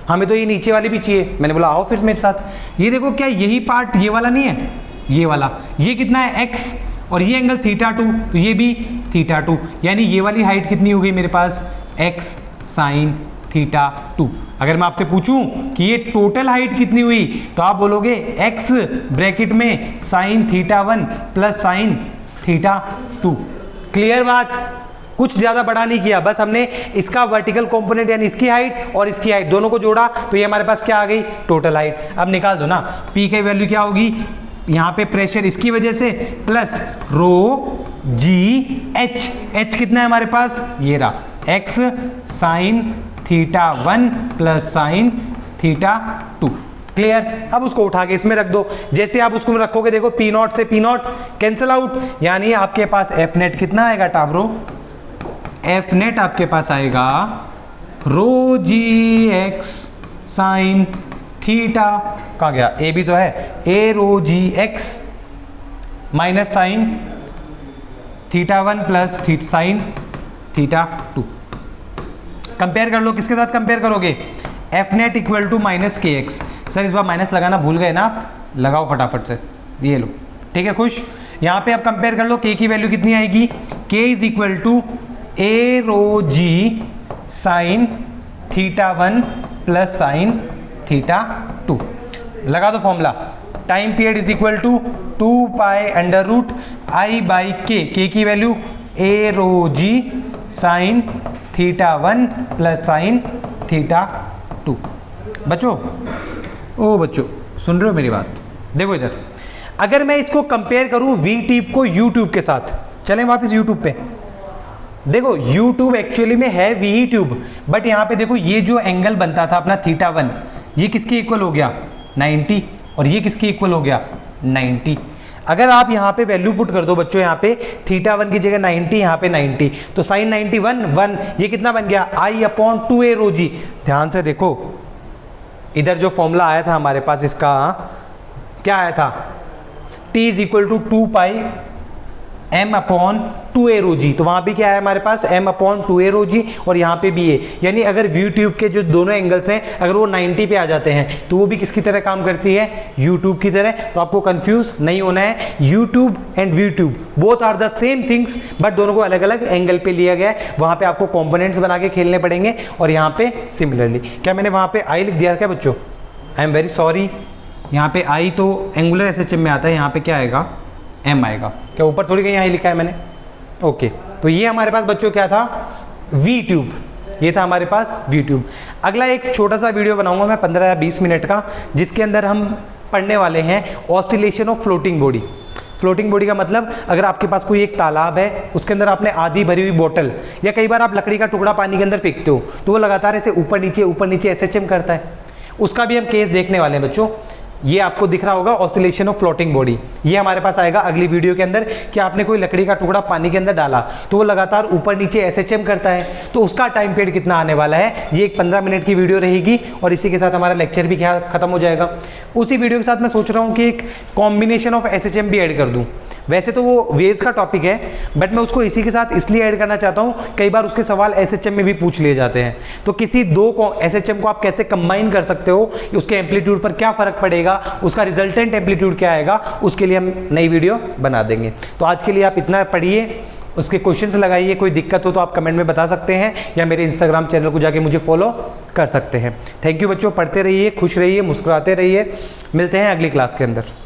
हमें तो ये नीचे वाली भी चाहिए। मैंने बोला आओ फिर मेरे साथ। ये देखो क्या यही पार्ट ये वाला नहीं है, ये वाला, ये कितना है x, और ये एंगल θ2, तो ये भी θ2, यानी ये वाली हाइट कितनी हो गई मेरे पास, x sin θ2। अगर मैं आपसे पूछूं कि ये टोटल हाइट कितनी हुई, तो आप बोलोगे x ब्रैकेट में sin θ1 प्लस sin θ2। क्लियर बात, कुछ ज्यादा बड़ा नहीं किया, बस हमने इसका वर्टिकल कंपोनेंट यानी इसकी हाइट और इसकी हाइट दोनों को जोड़ा, तो ये हमारे पास क्या आ गई, टोटल हाइट। अब निकाल दो ना, P की वैल्यू क्या होगी, यहाँ पे प्रेशर इसकी वजह से plus rho g h, h कितना है हमारे पास, ये रहा, x sin θ1 plus sin θ2। Clear. अब उसको उठा के इसमें रख दो, जैसे आप उसको रखोगे देखो P नॉट से P नॉट कैंसिल आउट, यानी आपके पास F नेट कितना आएगा टाब्रो, F नेट आपके पास आएगा rho g x sine theta, कहाँ गया, ए भी तो है, A rho g x minus sine θ1 plus sine θ2। Compare कर लो, किसके साथ कंपेयर करोगे, F net equal to minus k x. Sir इस बार माइनस लगाना भूल गए ना आप, लगाओ फटाफट से, ये लो, ठीक है खुश। यहाँ पे आप कंपेयर कर लो, के की वैल्यू कितनी आएगी, k is equal to A rho g sine θ1 plus sine θ2। लगा दो formula, time period is equal to 2 pi under root I by k की value A rho g sine θ1 plus sine θ2। बच्चों, ओ बच्चों सुन रहे हो मेरी बात, देखो इधर, अगर मैं इसको कंपेयर करूं वी ट्यूब को यू ट्यूब के साथ, चलें वापस यूट्यूब पे, देखो यू ट्यूब एक्चुअली में है वी ट्यूब, बट यहाँ पे देखो ये जो एंगल बनता था अपना θ1, ये किसके इक्वल हो गया 90, और ये किसके इक्वल हो गया 90। अगर आप यहाँ पे वैल्यू पुट कर दो बच्चों, यहाँ पे θ1 की जगह 90, यहाँ पे 90, तो sin 90 1, ये कितना बन गया I/2a rho g। ध्यान से देखो, इधर जो फॉर्मूला आया था हमारे पास इसका क्या आया था, t = 2 पाई m/2a rho g, तो वहां भी क्या है हमारे पास m/2a rho g, और यहाँ पे भी है। यानी अगर यूट्यूब के जो दोनों एंगल्स हैं अगर वो 90 पे आ जाते हैं तो वो भी किसकी तरह काम करती है, यूट्यूब की तरह। तो आपको कंफ्यूज नहीं होना है, YouTube and YouTube both are the same things, but दोनों को अलग अलग एंगल पे लिया गया है। वहां पे आपको कॉम्पोनेंट्स बना के खेलने पड़ेंगे। और यहाँ पे सिमिलरली, क्या मैंने वहां पे आई लिख दिया क्या बच्चों, आई एम वेरी सॉरी, यहाँ पे आई तो एंगुलर SHM में आता है, यहाँ पे क्या आएगा, m आएगा। क्या ऊपर थोड़ी कहीं यहाँ लिखा है मैंने, ओके। तो ये हमारे पास बच्चों क्या था, वी ट्यूब, ये था हमारे पास वी ट्यूब। अगला एक छोटा सा वीडियो बनाऊंगा मैं 15 या 20 मिनट का, जिसके अंदर हम पढ़ने वाले हैं oscillation of floating body. Floating body का मतलब, अगर आपके पास कोई एक तालाब है, उसके अंदर आपने आधी भरी हुई बोतल या कई बार आप लकड़ी का टुकड़ा पानी के अंदर फेंकते हो, तो वो लगातार ऐसे ऊपर नीचे SHM करता है। उसका भी हम केस देखने वाले हैं बच्चों। ये आपको दिख रहा होगा ऑसिलेशन ऑफ फ्लोटिंग बॉडी, ये हमारे पास आएगा अगली वीडियो के अंदर कि आपने कोई लकड़ी का टुकड़ा पानी के अंदर डाला तो वो लगातार ऊपर नीचे SHM करता है, तो उसका टाइम पीरियड कितना आने वाला है। ये एक 15 मिनट की वीडियो रहेगी और इसी के साथ हमारा लेक्चर भी क्या खत्म हो जाएगा। उसी वीडियो के साथ मैं सोच रहा हूँ कि एक कॉम्बिनेशन ऑफ SHM भी ऐड कर दूँ। वैसे तो वो वेव्स का टॉपिक है, बट मैं उसको इसी के साथ इसलिए ऐड करना चाहता हूँ, कई बार उसके सवाल SHM में भी पूछ लिए जाते हैं। तो किसी दो SHM को आप कैसे कंबाइन कर सकते हो, उसके एम्पलीट्यूड पर क्या फर्क पड़ेगा, उसका रिजल्टेंट एम्पलीट्यूड क्या आएगा, उसके लिए हम नई वीडियो बना देंगे। तो आज के लिए आप इतना पढ़िए, उसके क्वेश्चंस लगाइए। कोई दिक्कत हो तो आप कमेंट में बता सकते हैं, या मेरे इंस्टाग्राम चैनल को जाके मुझे फॉलो कर सकते हैं। थैंक यू बच्चों, पढ़ते रहिए, खुश रहिए, मुस्कुराते रहिए। मिलते हैं अगली क्लास के अंदर।